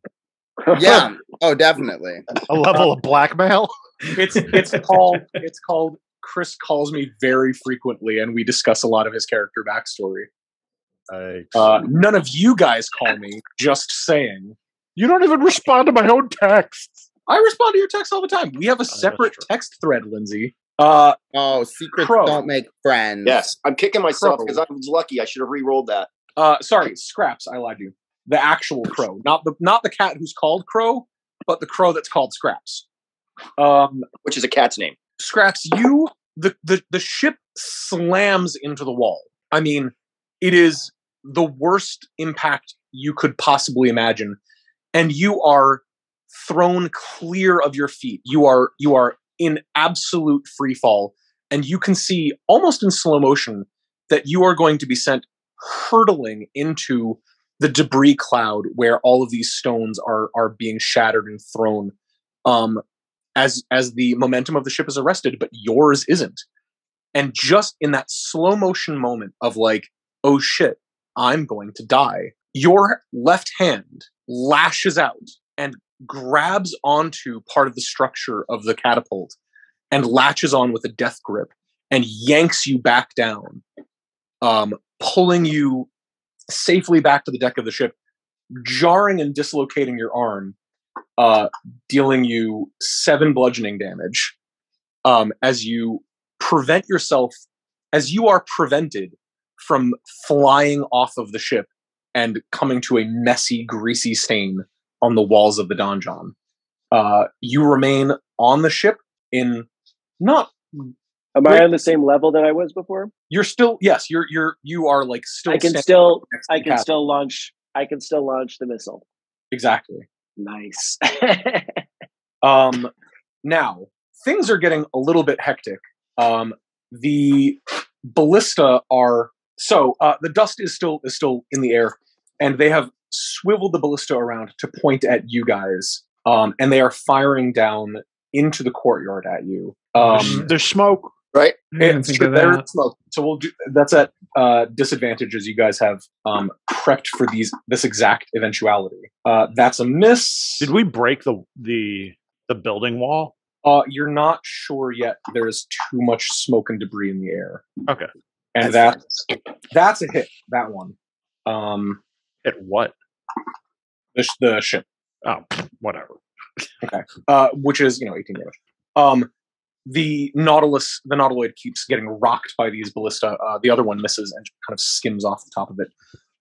Yeah. Oh, definitely. A level of blackmail. It's called Chris calls me very frequently, and we discuss a lot of his character backstory. None of you guys call me. Just saying. You don't even respond to my own texts. I respond to your texts all the time. We have a separate text thread, Lindsey. Secrets Crow. don't make friends. Yes, I'm kicking myself Crow. because I was lucky. I should have re-rolled that. Sorry, Scraps. I lied to you. The actual Crow, not the cat who's called Crow, but the Crow that's called Scraps. Which is a cat's name. Scraps, the ship slams into the wall. I mean, it is the worst impact you could possibly imagine, and you are thrown clear of your feet. You are in absolute free fall, and you can see almost in slow motion that you are going to be sent hurtling into the debris cloud where all of these stones are being shattered and thrown. As the momentum of the ship is arrested, but yours isn't. And just in that slow motion moment of like, oh shit, I'm going to die, your left hand lashes out and grabs onto part of the structure of the catapult and latches on with a death grip and yanks you back down, pulling you safely back to the deck of the ship, jarring and dislocating your arm, dealing you 7 bludgeoning damage, as you are prevented from flying off of the ship and coming to a messy, greasy stain on the walls of the donjon. You remain on the ship in not. Am I on the same level that I was before? You're still, yes. You are like still. I can still launch the missile. Exactly. Nice. Now things are getting a little bit hectic. The ballista are the dust is still in the air, and they have swiveled the ballista around to point at you guys. And they are firing down into the courtyard at you. There's smoke, right? There's smoke. So we'll do that's at disadvantage as you guys have prepped for this exact eventuality. That's a miss. Did we break the building wall? You're not sure yet. There's too much smoke and debris in the air. Okay, and that's a hit. That one. Hit what? The ship. Oh, whatever. Okay. Which is 18 damage. The Nautiloid keeps getting rocked by these ballista. The other one misses and kind of skims off the top of it.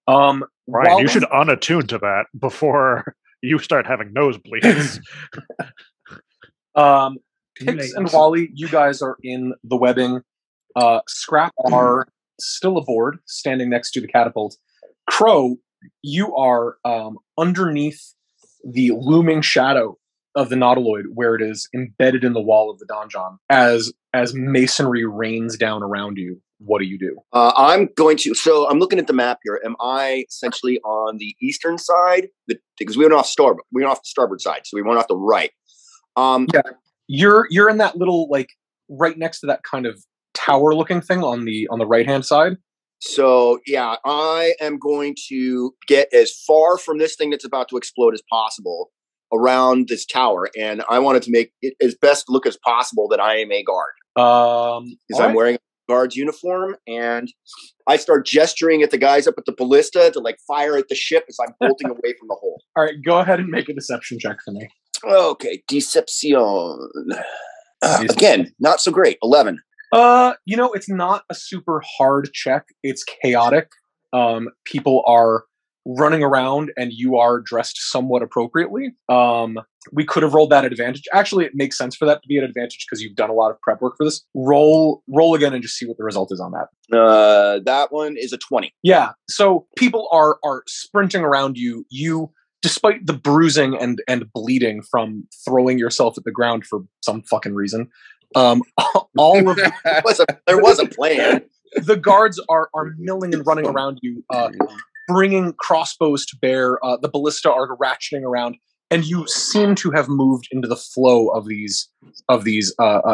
Ryan, you should unattune to that before you start having nosebleeds. Pix and Wally, you guys are in the webbing. Scrap are still aboard, standing next to the catapult. Crow, you are underneath the looming shadow of the Nautiloid, where it is embedded in the wall of the donjon. As masonry rains down around you, what do you do? I'm looking at the map here. Am I essentially on the eastern side? Because we went off the starboard side, so we went off the right. Yeah, you're in that little right next to that kind of tower-looking thing on the right-hand side. So yeah, I am going to get as far from this thing that's about to explode as possible around this tower, and I wanted to make it as best look as possible that I am a guard. Because I'm wearing a guard's uniform, and I start gesturing at the guys up at the ballista to fire at the ship as I'm bolting away from the hole. All right, go ahead and make a deception check for me. Okay, deception. Again, not so great. 11. It's not a super hard check. It's chaotic. People are running around and you are dressed somewhat appropriately. We could have rolled that at advantage. Actually, it makes sense for that to be an advantage because you've done a lot of prep work for this. Roll again and just see what the result is on that. That one is a 20. Yeah. So people are sprinting around you. You, despite the bruising and bleeding from throwing yourself at the ground for some fucking reason, all of there was a plan. The guards are milling and running around you, bringing crossbows to bear. The ballista are ratcheting around, and you seem to have moved into the flow of these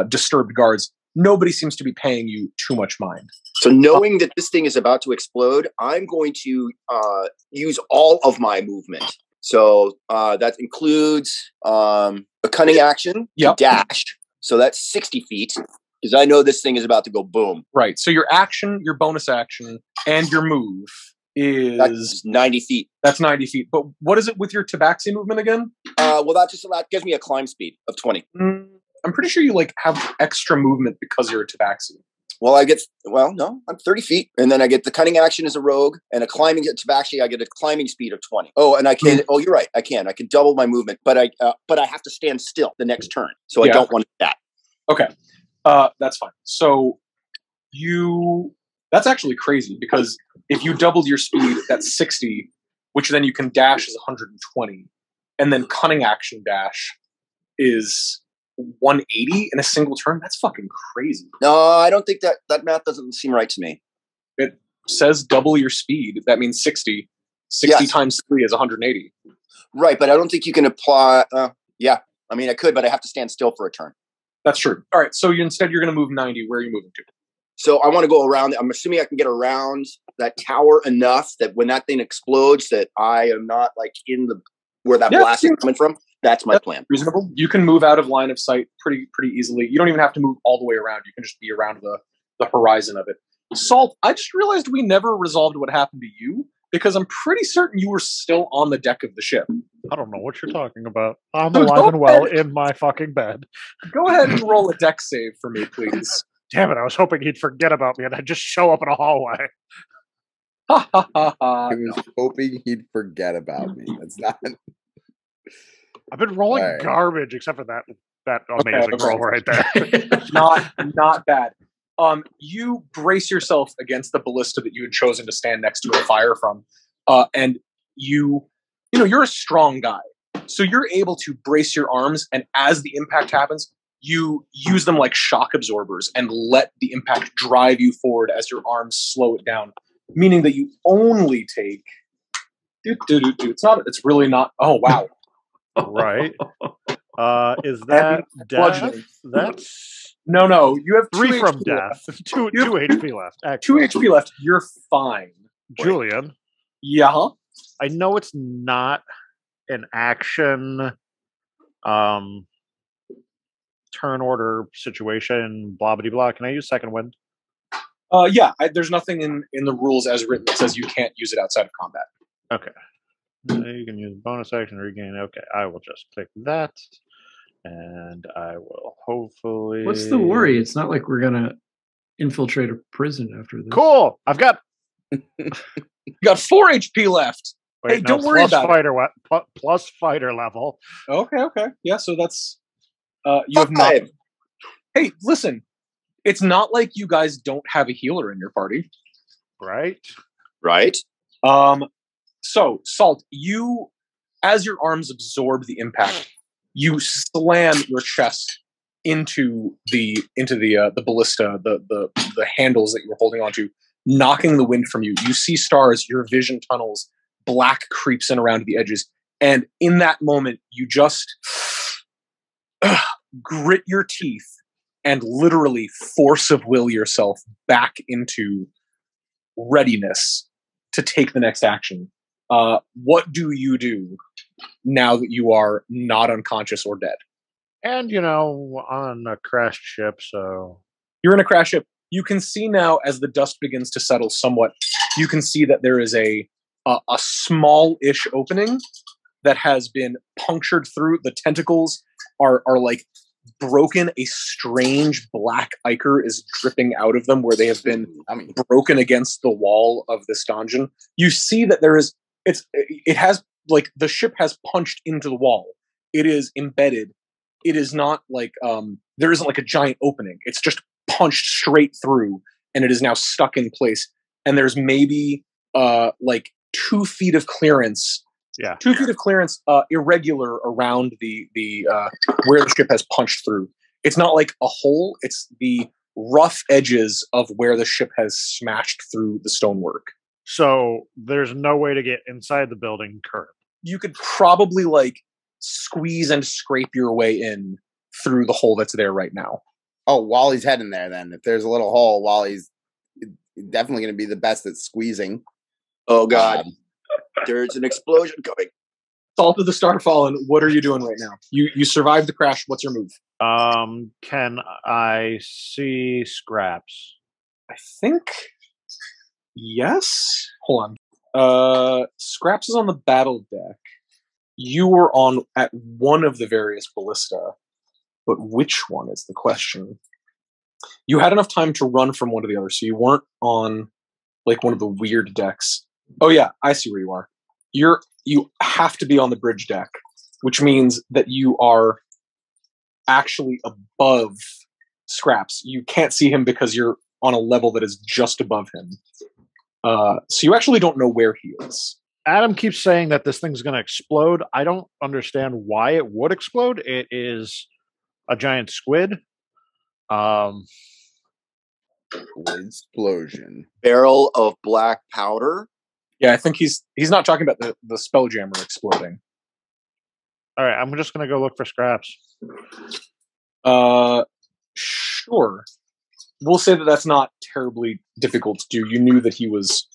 disturbed guards. Nobody seems to be paying you too much mind. So knowing that this thing is about to explode, I'm going to use all of my movement. So that includes a cunning action, dash. So that's 60 feet, because I know this thing is about to go boom. Right. So your action, your bonus action, and your move is 90 feet. That's 90 feet. But what is it with your tabaxi movement again? Well, that gives me a climb speed of 20. I'm pretty sure you have extra movement because you're a tabaxi. Well, I'm 30 feet, and then I get the cunning action as a rogue, and a climbing tabaxi. I get a climbing speed of 20. Oh, and I can. Oh, you're right. I can double my movement, but I have to stand still the next turn. So I don't want that. Okay, that's fine. So that's actually crazy because if you doubled your speed, that's 60, which then you can dash as 120, and then cunning action dash is 180 in a single turn. That's fucking crazy. No, I don't think that math doesn't seem right to me. It says double your speed. That means 60. 60 times 3 is 180. Right, but I don't think you can apply. I mean, I could, but I have to stand still for a turn. That's true. All right, so you're going to move 90. Where are you moving to? So I want to go around. I'm assuming I can get around that tower enough that when that thing explodes, that I am not in where that blast is coming from. That's my plan. Reasonable. You can move out of line of sight pretty easily. You don't even have to move all the way around. You can just be around the horizon of it. Salt, I just realized we never resolved what happened to you because I'm pretty certain you were still on the deck of the ship. I don't know what you're talking about. I'm alive and well in my fucking bed. Go ahead and roll a deck save for me, please. Damn it! I was hoping he'd forget about me and I'd just show up in a hallway. I was hoping he'd forget about me. That's not. I've been rolling garbage, except for that amazing roll right there. not bad. You brace yourself against the ballista that you had chosen to stand next to and fire from, and you're a strong guy, so you're able to brace your arms, and as the impact happens, you use them like shock absorbers and let the impact drive you forward as your arms slow it down, meaning that you only take. It's really not. Oh wow. Right. Is that death? That's no. You have 3 from death. 2 HP left. Excellent. 2 HP left. You're fine, Julien. Yeah. I know it's not an action, turn order situation. Blah blah blah. Can I use second wind? Yeah. There's nothing in the rules as written that says you can't use it outside of combat. Okay. You can use bonus action to regain. Okay, I will just click that, and I will hopefully. What's the worry? It's not like we're gonna infiltrate a prison after this. Cool. I've got. You got 4 HP left. Wait, hey, don't worry about it. Plus fighter level. Okay. Yeah, so that's you have not. Hey, listen. It's not like you guys don't have a healer in your party, right? Right. So, Salt, you, as your arms absorb the impact, you slam your chest into the ballista, the handles that you were holding onto, knocking the wind from you. You see stars, your vision tunnels, black creeps in around the edges, and in that moment, you just grit your teeth and literally force of will yourself back into readiness to take the next action. What do you do now that you are not unconscious or dead? And, on a crashed ship, so... You're in a crashed ship. You can see now, as the dust begins to settle somewhat, you can see that there is a small-ish opening that has been punctured through. The tentacles are like broken. A strange black ichor is dripping out of them where they have been broken against the wall of this dungeon. You see that there is... It has, like, the ship has punched into the wall. It is embedded. It is not like, there isn't like a giant opening. It's just punched straight through, and it is now stuck in place. And there's maybe, like 2 feet of clearance. Yeah. 2 feet of clearance, irregular around the where the ship has punched through. It's not like a hole. It's the rough edges of where the ship has smashed through the stonework. So there's no way to get inside the building currently. You could probably like squeeze and scrape your way in through the hole that's there right now. Oh, Wally's heading there then. If there's a little hole, Wally's definitely going to be the best at squeezing. Oh, God. There's an explosion coming. Salt of the Starfallen, what are you doing right now? You survived the crash. What's your move? Can I see Scraps? I think... Yes? Hold on. Scraps is on the battle deck. You were at one of the various ballista, but which one is the question? You had enough time to run from one to the other, so you weren't on like one of the weird decks. Oh yeah, I see where you are. You have to be on the bridge deck, which means that you are actually above Scraps. You can't see him because you're on a level that is just above him. So you actually don't know where he is. Adam keeps saying that this thing's going to explode. I don't understand why it would explode. It is a giant squid. Explosion. Barrel of black powder. Yeah, I think he's not talking about the Spelljammer exploding. All right, I'm just going to go look for Scraps. Sure. We'll say that that's not terribly difficult to do. You knew that he was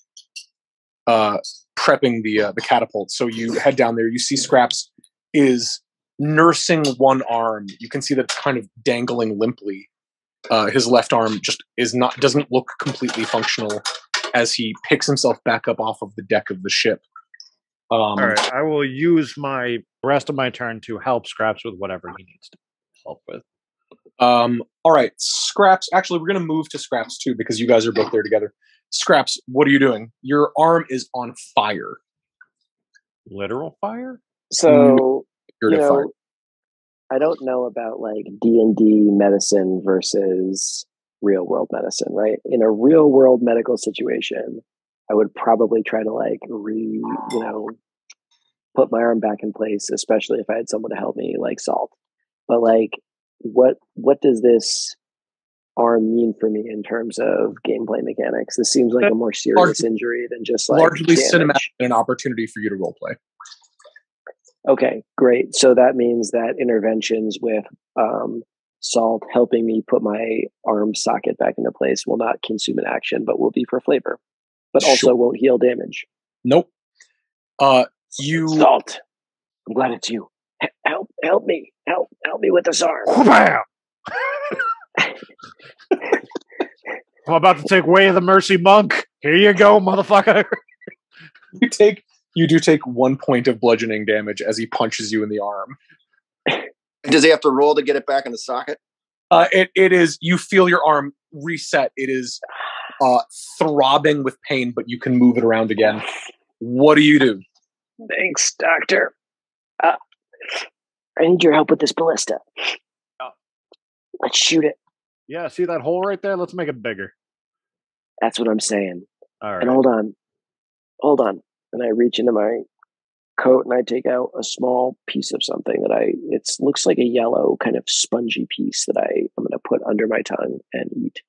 prepping the catapult, so you head down there. You see Scraps is nursing one arm. You can see that it's kind of dangling limply. His left arm just doesn't look completely functional as he picks himself back up off of the deck of the ship. All right, I will use my rest of my turn to help Scraps with whatever he needs to help with. All right, Scraps. Actually, we're going to move to Scraps too because you guys are both there together. Scraps, what are you doing? Your arm is on fire. Literal fire? So, Fire. I don't know about like D&D medicine versus real world medicine, right? In a real world medical situation, I would probably try to like put my arm back in place, especially if I had someone to help me, like Salt. But like, what does this arm mean for me in terms of gameplay mechanics? This seems like a more serious injury than just like largely damage. Cinematic and an opportunity for you to roleplay. Okay, great. So that means that interventions with Salt helping me put my arm socket back into place will not consume an action, but will be for flavor, but also won't heal damage. Nope. Salt. I'm glad it's you. Help me. Help me with this arm. Bam! I'm about to take Way of the Mercy Monk. Here you go, motherfucker. You do take 1 point of bludgeoning damage as he punches you in the arm. Does he have to roll to get it back in the socket? It is. You feel your arm reset. It is throbbing with pain, but you can move it around again. What do you do? Thanks, Doctor. I need your help with this ballista. Let's shoot it. Yeah, see that hole right there? Let's make it bigger. That's what I'm saying. All right. And hold on. And I reach into my coat and I take out a small piece of something that it looks like a yellow kind of spongy piece that I'm going to put under my tongue and eat.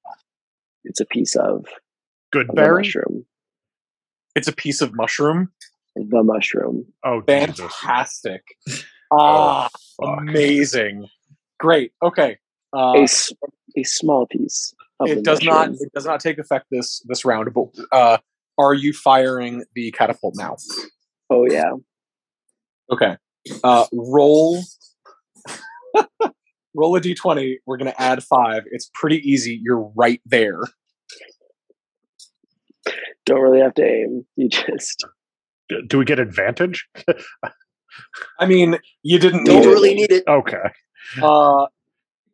It's a piece of Goodberry mushroom. It's a piece of mushroom. The mushroom. Oh, fantastic! Amazing, great. Okay, a small piece. It does not take effect this round. But are you firing the catapult now? Oh yeah. Okay. Roll a d20. We're going to add 5. It's pretty easy. You're right there. Don't really have to aim. You just. Do we get advantage? I mean, you didn't really need it. Okay. All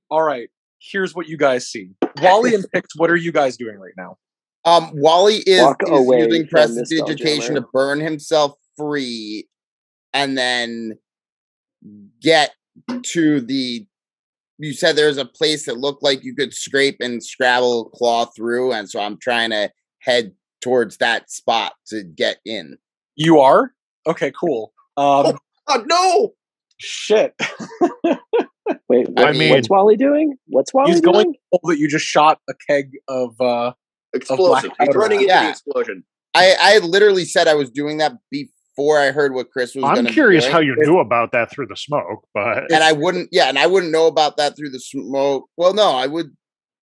right. Here's what you guys see. Wally and Pix, what are you guys doing right now? Wally is using from prestidigitation to burn himself free and then get to you said there's a place that looked like you could scrape and scrabble claw through, and so I'm trying to head towards that spot to get in. You are? Okay, cool. No! Shit. Wait, what's Wally doing? He's going that you just shot a keg of explosive. He's running into the explosion. I literally said I was doing that before I heard what Chris was going to do. I'm curious how you knew about that through the smoke, but I wouldn't know about that through the smoke. Well, no, I would.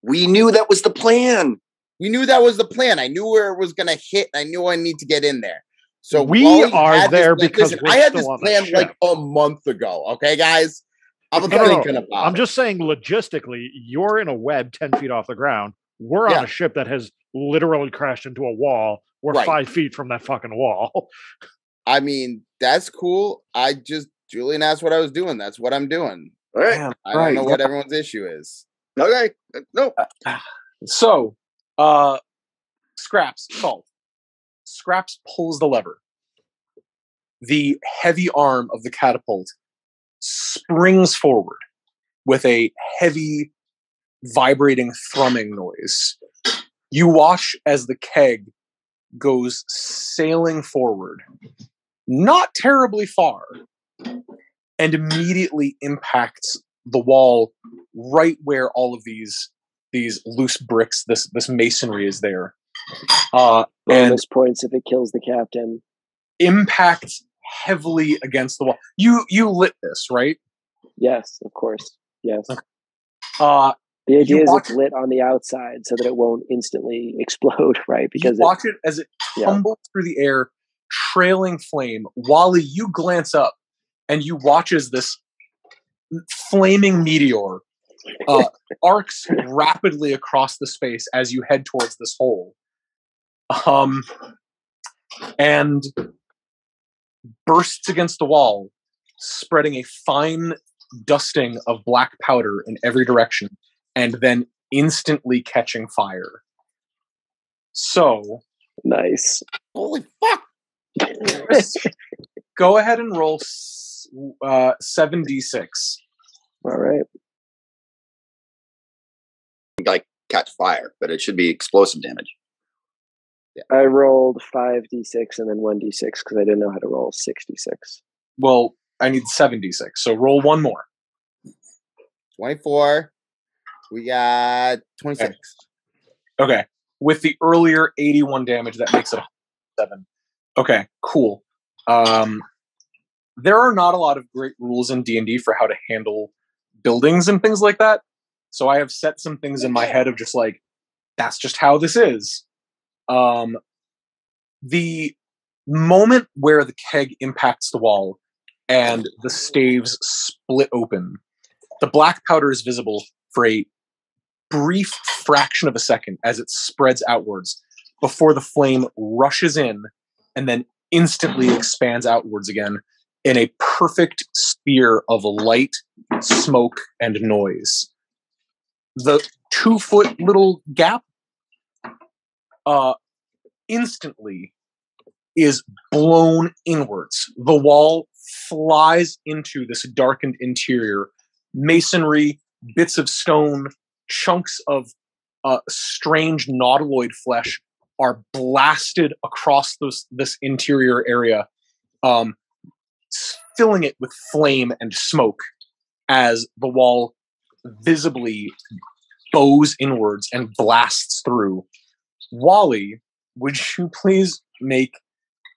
We knew that was the plan. We knew that was the plan. I knew where it was going to hit. I knew I need to get in there. So we are there because I had this plan like a month ago. Okay, guys. I'm just saying logistically, you're in a web 10 feet off the ground. We're on a ship that has literally crashed into a wall. We're 5 feet from that fucking wall. I mean, that's cool. Julien asked what I was doing. That's what I'm doing. All right. I don't know what everyone's issue is. Okay. No. So, Scraps, Salt. Scraps pulls the lever. The heavy arm of the catapult springs forward with a heavy, vibrating, thrumming noise. You watch as the keg goes sailing forward, not terribly far, and immediately impacts the wall right where all of these loose bricks, this masonry is there. Bonus points if it kills the captain. Impacts heavily against the wall. You lit this, right? Yes, of course. Yes. Okay. The idea is it's lit on the outside so that it won't instantly explode, right? Because you watch it as it tumbles through the air, trailing flame. Wally, you glance up and you watch as this flaming meteor arcs rapidly across the space as you head towards this hole. And bursts against the wall, spreading a fine dusting of black powder in every direction, and then instantly catching fire. So, nice. Holy fuck! Go ahead and roll 7d6. All right. Like catch fire, but it should be explosive damage. Yeah. I rolled 5d6 and then 1d6 because I didn't know how to roll 6d6. Well, I need 7d6, so roll one more. 24. We got 26. Okay. With the earlier 81 damage, that makes it 7. Okay, cool. There are not a lot of great rules in D&D for how to handle buildings and things like that. So I have set some things in my head of just like, that's just how this is. The moment where the keg impacts the wall and the staves split open, the black powder is visible for a brief fraction of a second as it spreads outwards before the flame rushes in and then instantly expands outwards again in a perfect sphere of light, smoke, and noise. The 2-foot little gap instantly is blown inwards. The wall flies into this darkened interior. Masonry, bits of stone, chunks of strange nautiloid flesh are blasted across this interior area, filling it with flame and smoke as the wall visibly bows inwards and blasts through. Wally, would you please make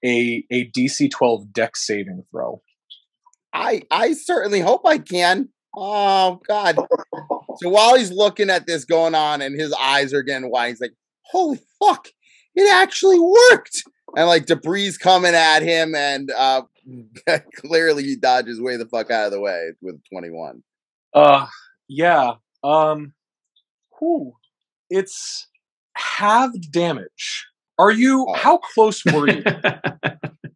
a DC 12 dex saving throw? I certainly hope I can. Oh, God. So Wally's looking at this going on, and his eyes are getting wide. He's like, holy fuck, it actually worked! And, like, debris coming at him, and clearly he dodges way the fuck out of the way with 21. Yeah. It's halved damage. Are you... Oh. How close were you?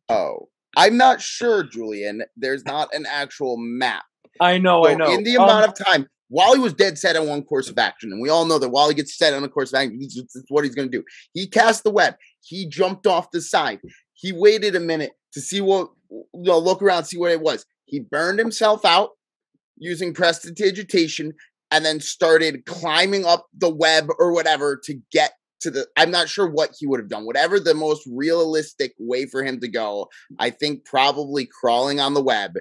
Oh. I'm not sure, Julien. There's not an actual map. I know. In the amount of time, Wally was dead set on one course of action, and we all know that Wally gets set on a course of action. That's what he's going to do. He cast the web. He jumped off the side. He waited a minute to see look around, see what it was. He burned himself out using prestidigitation, and then started climbing up the web or whatever to get to the... I'm not sure what he would have done. Whatever the most realistic way for him to go, I think probably crawling on the web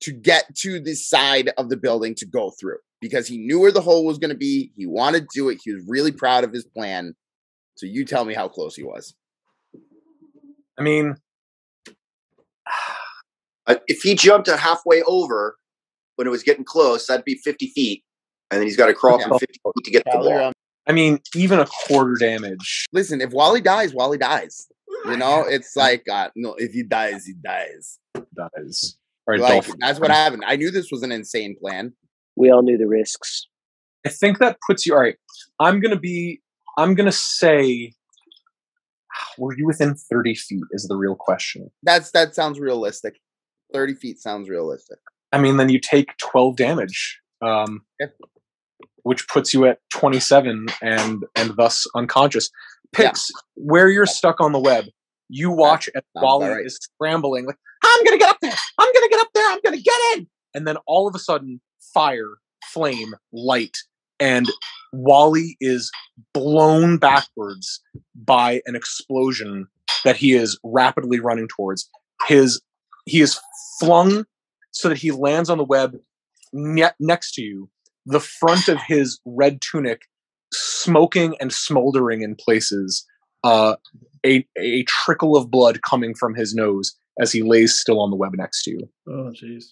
to get to the side of the building to go through, because he knew where the hole was going to be. He wanted to do it. He was really proud of his plan. So you tell me how close he was. I mean, if he jumped halfway over when it was getting close, that'd be 50 feet. And then he's got to crawl from 50 feet to get to the wall. I mean, even a quarter damage. Listen, if Wally dies, Wally dies. You know, it's like, no, if he dies, he dies. Dies. All right, like, that's what happened. I knew this was an insane plan. We all knew the risks. I think that puts you... All right, I'm going to say... Were you within 30 feet is the real question. That sounds realistic. 30 feet sounds realistic. I mean, then you take 12 damage, which puts you at 27 and thus unconscious. Pix, where you're stuck on the web, you watch as Wally is scrambling, like, I'm going to get up there! I'm going to get up there! I'm going to get in! And then all of a sudden, fire, flame, light, and Wally is blown backwards by an explosion that he is rapidly running towards. He is flung so that he lands on the web next to you, the front of his red tunic smoking and smoldering in places, a trickle of blood coming from his nose as he lays still on the web next to you. Oh, jeez.